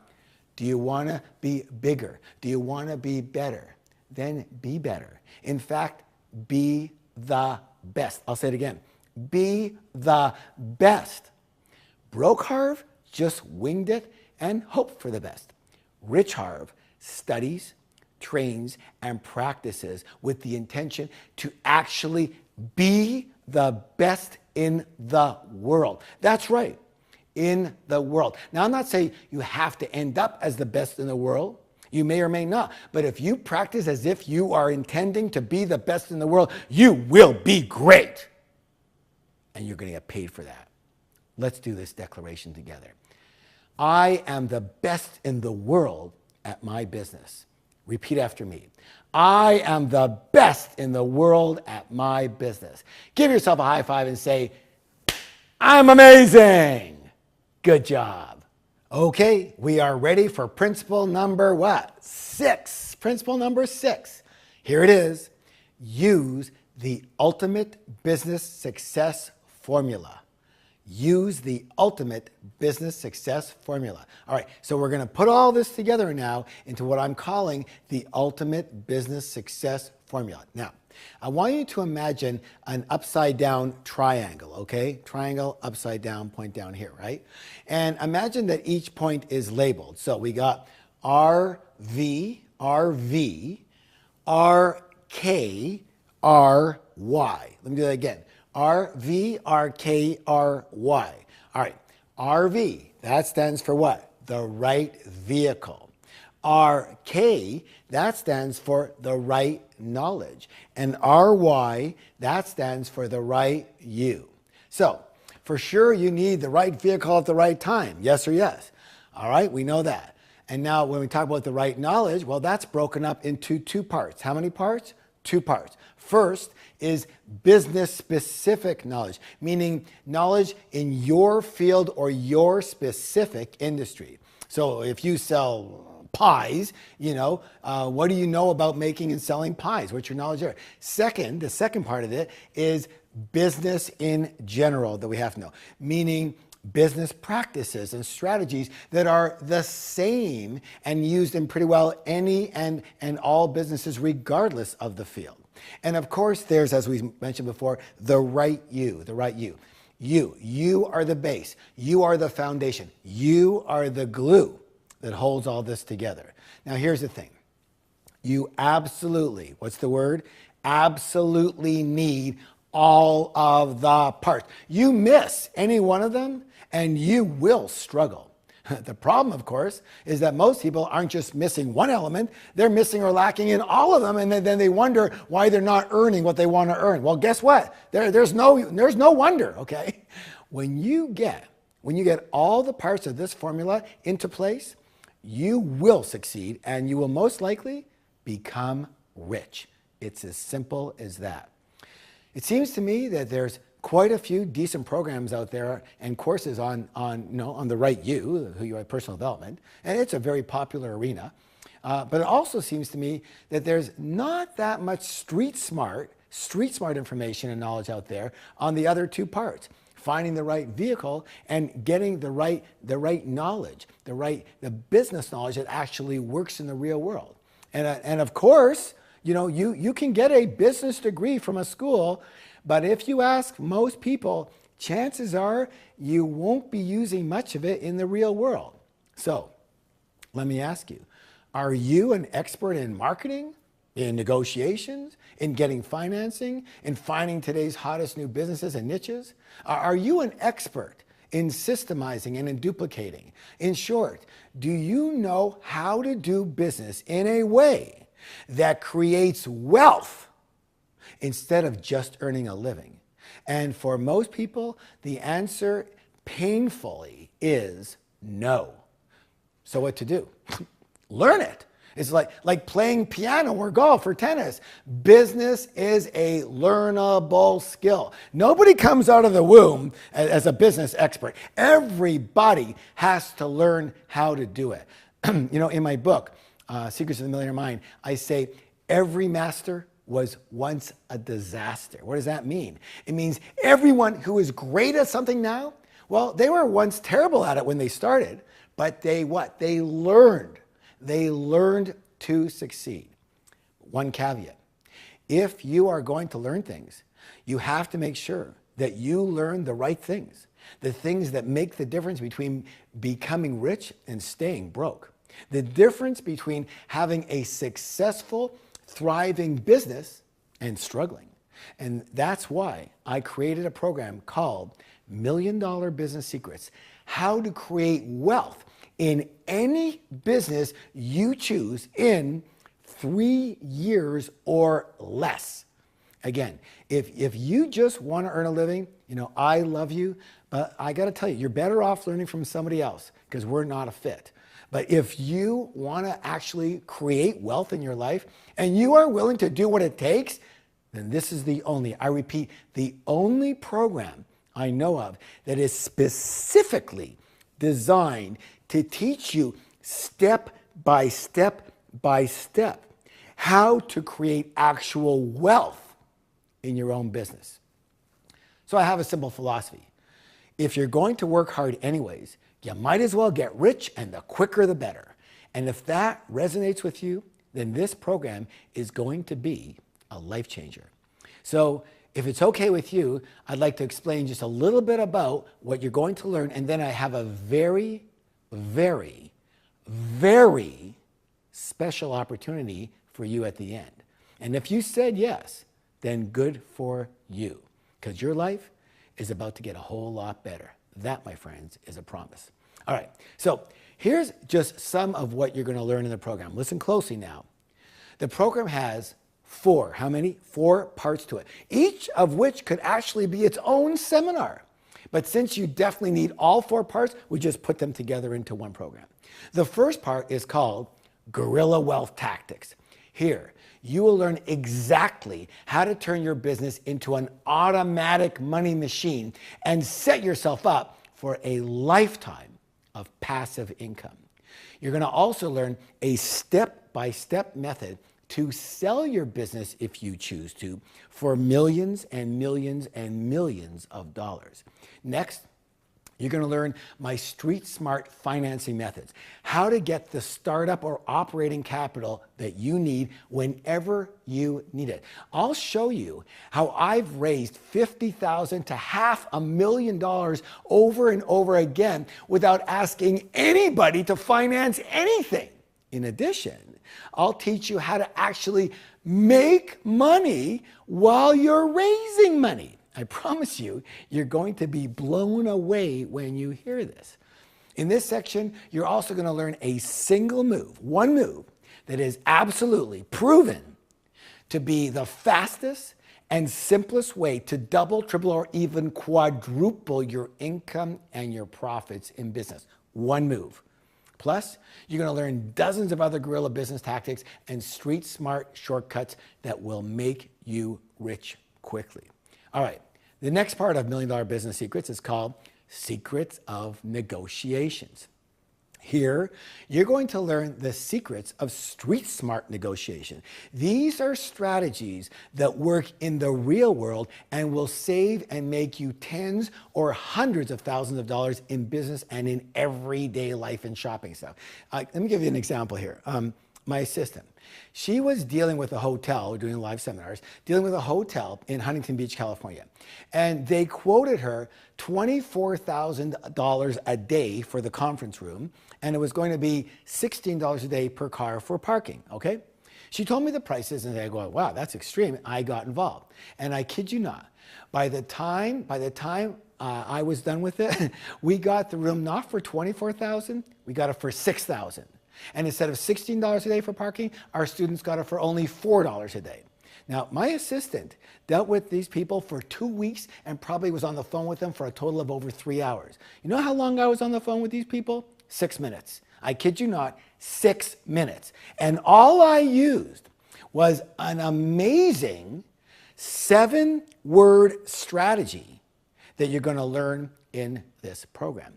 Do you want to be bigger? Do you want to be better? Then be better. In fact, be the best. I'll say it again. Be the best. Broke Harv just winged it and hoped for the best. Rich Harv studies, trains, and practices with the intention to actually be the best in the world. That's right, in the world. Now, I'm not saying you have to end up as the best in the world. You may or may not. But if you practice as if you are intending to be the best in the world, you will be great. And you're going to get paid for that. Let's do this declaration together. I am the best in the world at my business. Repeat after me. I am the best in the world at my business. Give yourself a high five and say, I'm amazing. Good job. Okay, we are ready for principle number what? 6. Principle number 6. Here it is. Use the ultimate business success formula. Use the ultimate business success formula. All right, so we're going to put all this together now into what I'm calling the ultimate business success formula. Now, I want you to imagine an upside down triangle, okay? Triangle, upside down, point down here, right? And imagine that each point is labeled. So we got RV, RV, RK, RY. Let me do that again. RV, RK, RY. All right, RV, that stands for what? The right vehicle. RK, that stands for the right knowledge. And RY, that stands for the right you. So, for sure you need the right vehicle at the right time. Yes or yes? All right, we know that. And now when we talk about the right knowledge, well, that's broken up into 2 parts. How many parts? 2 parts. First is business-specific knowledge, meaning knowledge in your field or your specific industry. So if you sell pies, what do you know about making and selling pies? What's your knowledge there? Second, the second part of it is business in general that we have to know, meaning business practices and strategies that are the same and used in pretty well any and all businesses regardless of the field. And of course, there's, as we mentioned before, the right you, the right you. You are the base. You are the foundation. You are the glue that holds all this together. Now, here's the thing. You absolutely, what's the word? Absolutely need all of the parts. You miss any one of them and you will struggle. The problem, of course, is that most people aren't just missing one element, they're missing or lacking in all of them, and then they wonder why they're not earning what they want to earn. Well, guess what? There's no wonder, okay? When you get all the parts of this formula into place, you will succeed and you will most likely become rich. It's as simple as that. It seems to me that there's quite a few decent programs out there and courses on the right you, who you are, personal development, and it's a very popular arena. But it also seems to me that there's not that much street smart information and knowledge out there on the other 2 parts. Finding the right vehicle and getting the right knowledge, the business knowledge that actually works in the real world. And of course, you can get a business degree from a school, but if you ask most people, chances are you won't be using much of it in the real world. So, let me ask you, are you an expert in marketing, in negotiations, in getting financing, in finding today's hottest new businesses and niches? Are you an expert in systemizing and in duplicating? In short, do you know how to do business in a way that creates wealth instead of just earning a living? And for most people, the answer painfully is no. So what to do? Learn it. It's like playing piano or golf or tennis. Business is a learnable skill. Nobody comes out of the womb as a business expert. Everybody has to learn how to do it. In my book, Secrets of the Millionaire Mind, I say every master was once a disaster. What does that mean? It means everyone who is great at something now, well, they were once terrible at it when they started, but they what? They learned. They learned to succeed. One caveat. If you are going to learn things, you have to make sure that you learn the right things, the things that make the difference between becoming rich and staying broke, the difference between having a successful, thriving business and struggling. And that's why I created a program called $1 Million Business Secrets, how to create wealth in any business you choose in 3 years or less. Again, if you just want to earn a living, I love you, but I got to tell you, you're better off learning from somebody else because we're not a fit. But if you want to actually create wealth in your life and you are willing to do what it takes, then this is the only program I know of that is specifically designed to teach you step by step how to create actual wealth in your own business. So I have a simple philosophy. If you're going to work hard anyways, you might as well get rich, and the quicker the better. And if that resonates with you, then this program is going to be a life changer. So if it's okay with you, I'd like to explain just a little bit about what you're going to learn, and then I have a very, very, very special opportunity for you at the end. And if you said yes, then good for you, because your life is about to get a whole lot better. That, my friends, is a promise. All right, so here's just some of what you're going to learn in the program. Listen closely now. The program has how many? 4 parts to it, each of which could actually be its own seminar. But since you definitely need all 4 parts, we just put them together into one program. The first part is called Guerrilla Wealth Tactics. Here, you will learn exactly how to turn your business into an automatic money machine and set yourself up for a lifetime of passive income. You're going to also learn a step-by-step method to sell your business, if you choose to, for millions and millions and millions of dollars. Next, you're going to learn my street smart financing methods, how to get the startup or operating capital that you need whenever you need it. I'll show you how I've raised $50,000 to $500,000 over and over again without asking anybody to finance anything. In addition, I'll teach you how to actually make money while you're raising money. I promise you, you're going to be blown away when you hear this. In this section, you're also going to learn a single move, one move, that is absolutely proven to be the fastest and simplest way to double, triple, or even quadruple your income and your profits in business. One move. Plus, you're going to learn dozens of other guerrilla business tactics and street smart shortcuts that will make you rich quickly. All right, the next part of $1 Million Business Secrets is called Secrets of Negotiations. Here, you're going to learn the secrets of street smart negotiation. These are strategies that work in the real world and will save and make you tens or hundreds of thousands of dollars in business and in everyday life and shopping stuff. Let me give you an example here. My assistant, she was dealing with a hotel, doing live seminars, dealing with a hotel in Huntington Beach, California. And they quoted her $24,000 a day for the conference room, and it was going to be $16 a day per car for parking, okay? She told me the prices, and I go, wow, that's extreme. I got involved. And I kid you not, by the time I was done with it, we got the room not for $24,000, we got it for $6,000. And instead of $16 a day for parking, our students got it for only $4 a day. Now, my assistant dealt with these people for 2 weeks and probably was on the phone with them for a total of over 3 hours. You know how long I was on the phone with these people? 6 minutes. I kid you not, 6 minutes. And all I used was an amazing 7-word strategy that you're going to learn in this program.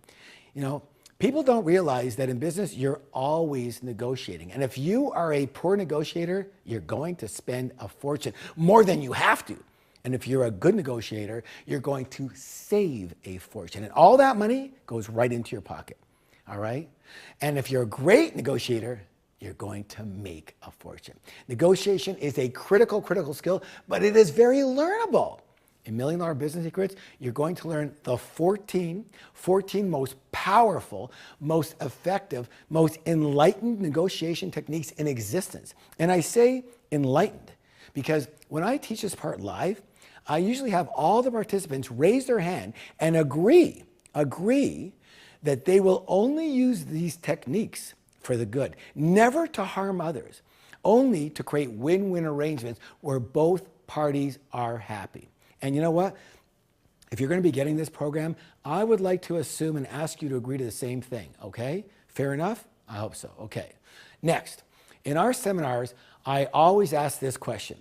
People don't realize that in business, you're always negotiating. And if you are a poor negotiator, you're going to spend a fortune, more than you have to. And if you're a good negotiator, you're going to save a fortune. And all that money goes right into your pocket, all right? And if you're a great negotiator, you're going to make a fortune. Negotiation is a critical skill, but it is very learnable. In Million Dollar Business Secrets, you're going to learn the 14 most powerful, most effective, most enlightened negotiation techniques in existence. And I say enlightened because when I teach this part live, I usually have all the participants raise their hand and agree that they will only use these techniques for the good, never to harm others, only to create win-win arrangements where both parties are happy. And you know what? If you're going to be getting this program, I would like to assume and ask you to agree to the same thing, okay? Fair enough? I hope so. Okay. Next, in our seminars, I always ask this question: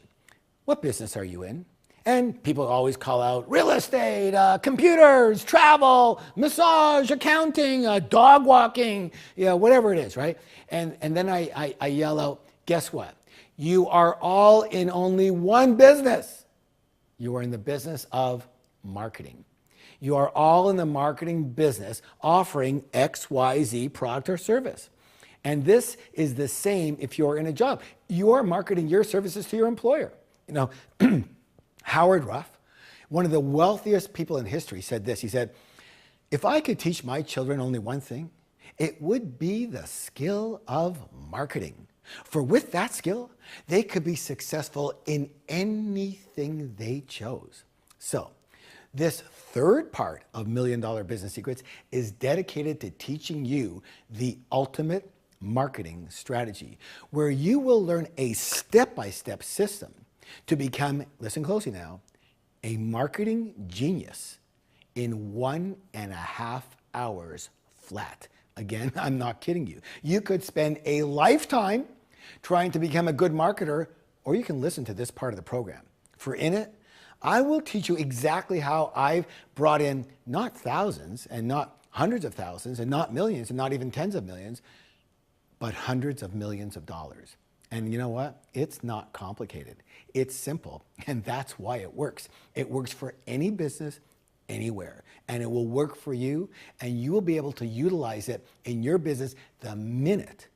what business are you in? And people always call out real estate, computers, travel, massage, accounting, dog walking, whatever it is, right? And then I yell out, guess what? You are all in only one business. You are in the business of marketing. You are all in the marketing business offering XYZ product or service. And this is the same if you're in a job. You are marketing your services to your employer. You know, Howard Ruff, one of the wealthiest people in history, said this. He said, if I could teach my children only one thing, it would be the skill of marketing. For with that skill, they could be successful in anything they chose. So, this third part of Million Dollar Business Secrets is dedicated to teaching you the ultimate marketing strategy, where you will learn a step-by-step system to become, listen closely now, a marketing genius in 1.5 hours flat. Again, I'm not kidding you. You could spend a lifetime trying to become a good marketer, or you can listen to this part of the program. For in it, I will teach you exactly how I've brought in not thousands and not hundreds of thousands and not millions and not even tens of millions, but hundreds of millions of dollars. And you know what? It's not complicated. It's simple, and that's why it works. It works for any business, anywhere, and it will work for you, and you will be able to utilize it in your business the minute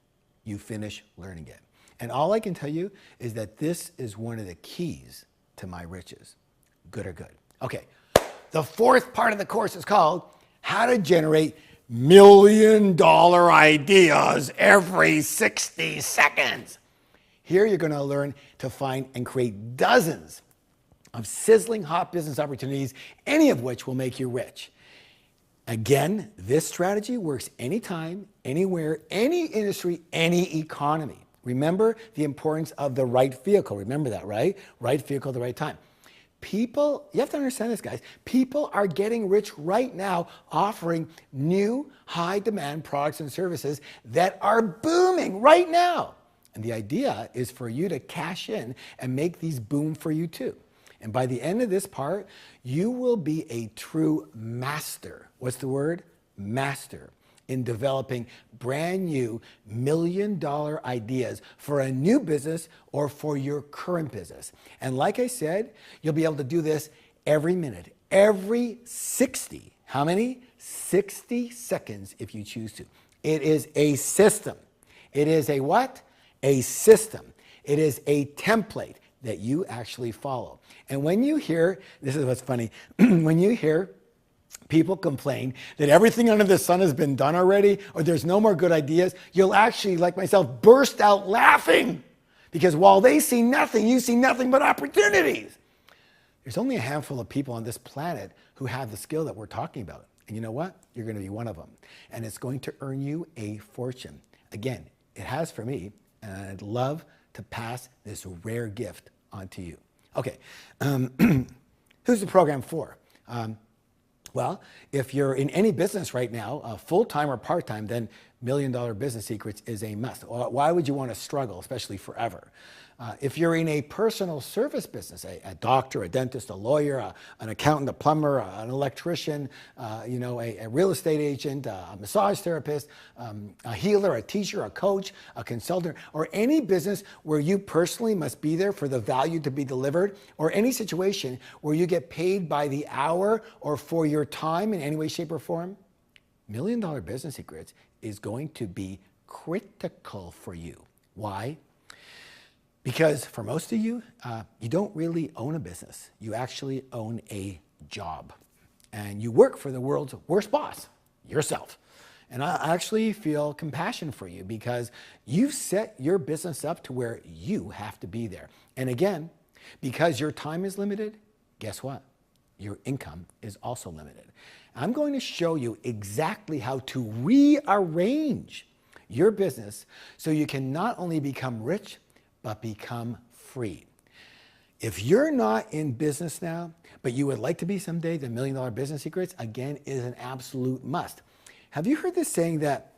you finish learning it. And all I can tell you is that this is one of the keys to my riches. Good or good? Okay, the fourth part of the course is called How to Generate $1 Million Ideas Every 60 Seconds. Here you're going to learn to find and create dozens of sizzling hot business opportunities, any of which will make you rich. Again, this strategy works anytime, anywhere, any industry, any economy. Remember the importance of the right vehicle. Remember that, right? Right vehicle at the right time. People, you have to understand this, guys. People are getting rich right now offering new high demand products and services that are booming right now. And the idea is for you to cash in and make these boom for you too. And by the end of this part, you will be a true master. What's the word? Master. In developing brand new $1 million ideas for a new business or for your current business. And like I said, you'll be able to do this every minute, every 60. How many? 60 seconds if you choose to. It is a system. It is a what? A system. It is a template that you actually follow. And when you hear, this is what's funny, when you hear people complain that everything under the sun has been done already, or there's no more good ideas, you'll actually, like myself, burst out laughing. Because while they see nothing, you see nothing but opportunities. There's only a handful of people on this planet who have the skill that we're talking about. And you know what? You're going to be one of them. And it's going to earn you a fortune. Again, it has for me, and I'd love to pass this rare gift onto you. Okay, who's the program for? Well, if you're in any business right now, full-time or part-time, then Million Dollar Business Secrets is a must. Why would you want to struggle, especially forever? If you're in a personal service business, a doctor, a dentist, a lawyer, an accountant, a plumber, an electrician, a real estate agent, a massage therapist, a healer, a teacher, a coach, a consultant, or any business where you personally must be there for the value to be delivered, or any situation where you get paid by the hour or for your time in any way, shape, or form, Million Dollar Business Secrets is going to be critical for you. Why? Because for most of you, you don't really own a business. You actually own a job. And you work for the world's worst boss, yourself. And I actually feel compassion for you because you've set your business up to where you have to be there. And again, because your time is limited, guess what? Your income is also limited. I'm going to show you exactly how to rearrange your business so you can not only become rich, but become free. If you're not in business now, but you would like to be someday, the Million Dollar Business Secrets, again, is an absolute must. Have you heard this saying that,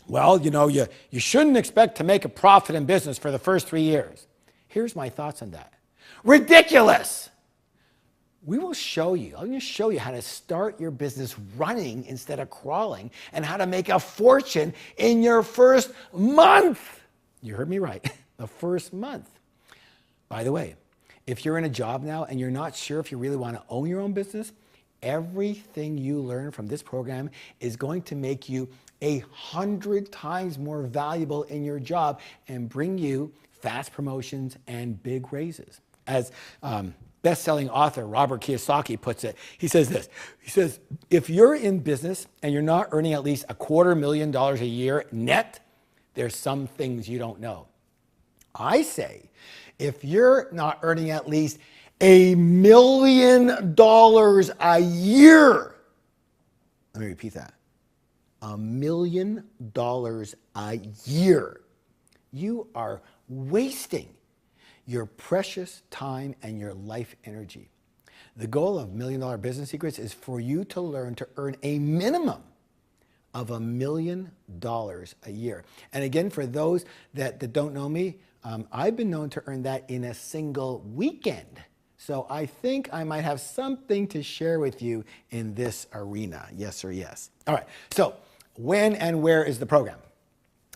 well, you shouldn't expect to make a profit in business for the first 3 years? Here's my thoughts on that. Ridiculous! I'm going to show you how to start your business running instead of crawling and how to make a fortune in your first month. You heard me right. The first month. By the way, if you're in a job now and you're not sure if you really want to own your own business, everything you learn from this program is going to make you 100 times more valuable in your job and bring you fast promotions and big raises. As best-selling author Robert Kiyosaki puts it, he says this. He says, if you're in business and you're not earning at least $250,000 a year net, there's some things you don't know. I say, if you're not earning at least $1 million a year, let me repeat that, $1 million a year, you are wasting your precious time and your life energy. The goal of Million Dollar Business Secrets is for you to learn to earn a minimum of $1 million a year. And again, for those that don't know me, I've been known to earn that in a single weekend. So I think I might have something to share with you in this arena. Yes or yes. All right. So when and where is the program?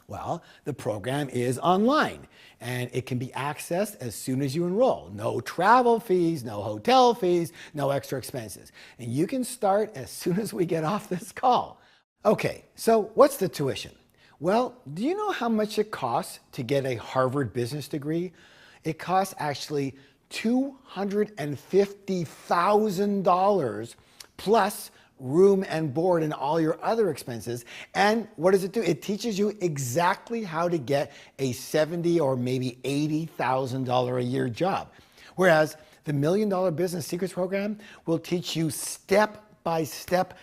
Well, the program is online and it can be accessed as soon as you enroll. No travel fees, no hotel fees, no extra expenses. And you can start as soon as we get off this call. Okay, so what's the tuition? Well, do you know how much it costs to get a Harvard business degree? It costs actually $250,000 plus room and board and all your other expenses. And what does it do? It teaches you exactly how to get a $70,000 or maybe $80,000 a year job. Whereas the Million Dollar Business Secrets program will teach you step by step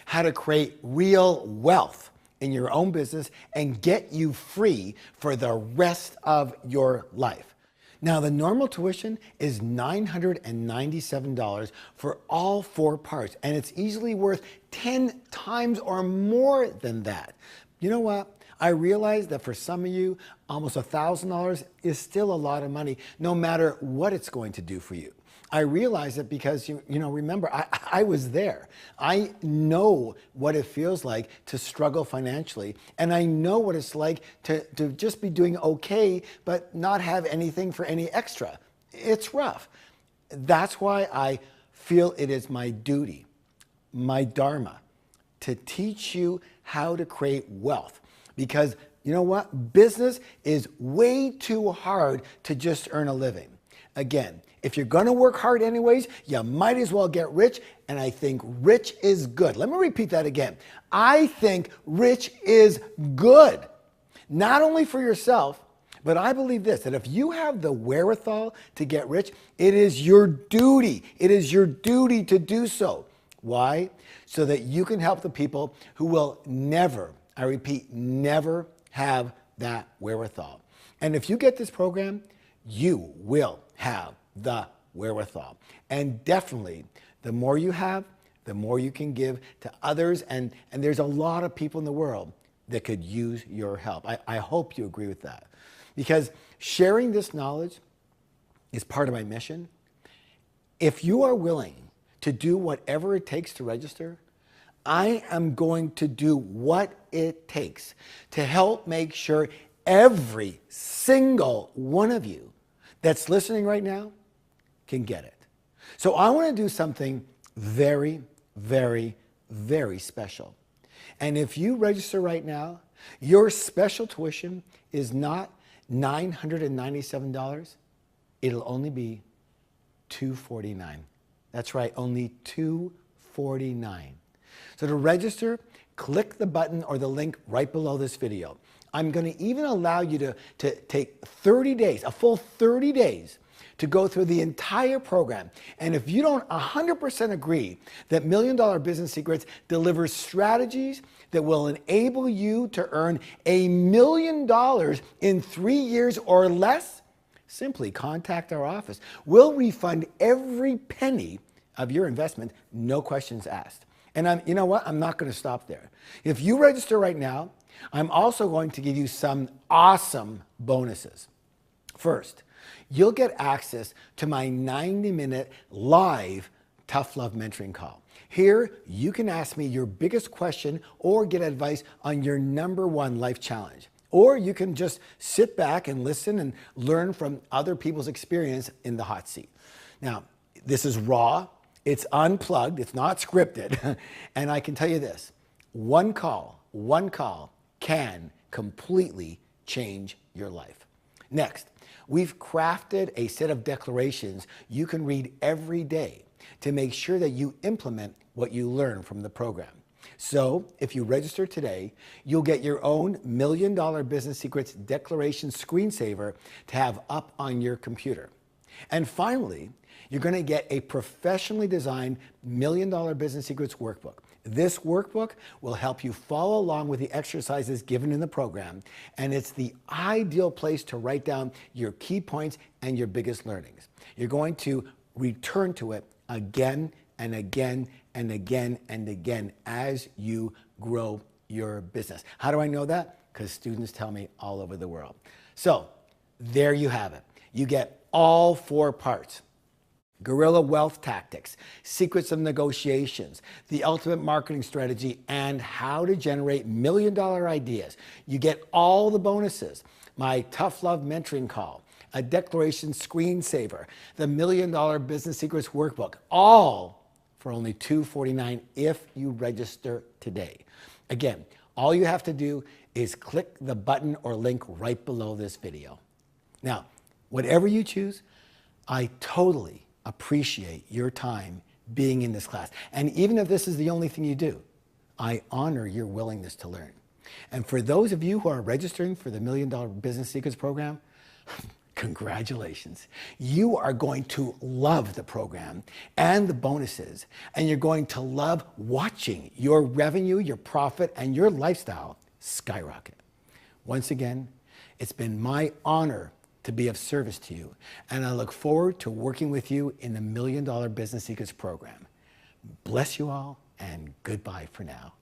how to create real wealth in your own business and get you free for the rest of your life. Now, the normal tuition is $997 for all 4 parts, and it's easily worth 10 times or more than that. You know what? I realize that for some of you, almost $1,000 is still a lot of money, no matter what it's going to do for you. I realize it because, remember, I was there. I know what it feels like to struggle financially. And I know what it's like to just be doing okay, but not have anything for any extra. It's rough. That's why I feel it is my duty, my dharma, to teach you how to create wealth. Because you know what? Business is way too hard to just earn a living. Again, if you're going to work hard anyways, you might as well get rich, and I think rich is good. Let me repeat that again. I think rich is good, not only for yourself, but I believe this, that if you have the wherewithal to get rich, it is your duty. It is your duty to do so. Why? So that you can help the people who will never, I repeat, never have that wherewithal. And if you get this program, you will have the wherewithal. And definitely, the more you have, the more you can give to others. And there's a lot of people in the world that could use your help. I hope you agree with that, because sharing this knowledge is part of my mission. If you are willing to do whatever it takes to register, I am going to do what it takes to help make sure every single one of you that's listening right now can get it. So I want to do something very, very, very special. And if you register right now, your special tuition is not $997. It'll only be $249. That's right, only $249. So to register, click the button or the link right below this video. I'm going to even allow you to take 30 days, a full 30 days, to go through the entire program. And if you don't 100% agree that Million Dollar Business Secrets delivers strategies that will enable you to earn $1 million in 3 years or less, simply contact our office. We'll refund every penny of your investment, no questions asked. And you know what? I'm not going to stop there. If you register right now, I'm also going to give you some awesome bonuses. First, you'll get access to my 90-minute live Tough Love mentoring call. Here, you can ask me your biggest question or get advice on your #1 life challenge. Or you can just sit back and listen and learn from other people's experience in the hot seat. Now, this is raw, it's unplugged, it's not scripted, and I can tell you this, one call can completely change your life. Next, we've crafted a set of declarations you can read every day to make sure that you implement what you learn from the program. So if you register today, you'll get your own $1 Million Business Secrets declaration screensaver to have up on your computer. And finally, you're going to get a professionally designed $1 Million Business Secrets workbook. This workbook will help you follow along with the exercises given in the program, and it's the ideal place to write down your key points and your biggest learnings. You're going to return to it again and again and again and again as you grow your business. How do I know that? Because students tell me all over the world. So there you have it. You get all 4 parts. Guerrilla wealth tactics, secrets of negotiations, the ultimate marketing strategy, and how to generate $1 million ideas. You get all the bonuses. My Tough Love mentoring call, a declaration screensaver, the $1 Million Business Secrets workbook, all for only $249 if you register today. Again, all you have to do is click the button or link right below this video. Now, whatever you choose, I totally appreciate your time being in this class. And even if this is the only thing you do, I honor your willingness to learn. And for those of you who are registering for the $1 Million Business Secrets program, congratulations. You are going to love the program and the bonuses, and you're going to love watching your revenue, your profit, and your lifestyle skyrocket. Once again, it's been my honor to be of service to you, and I look forward to working with you in the $1 Million Business Secrets program. Bless you all, and goodbye for now.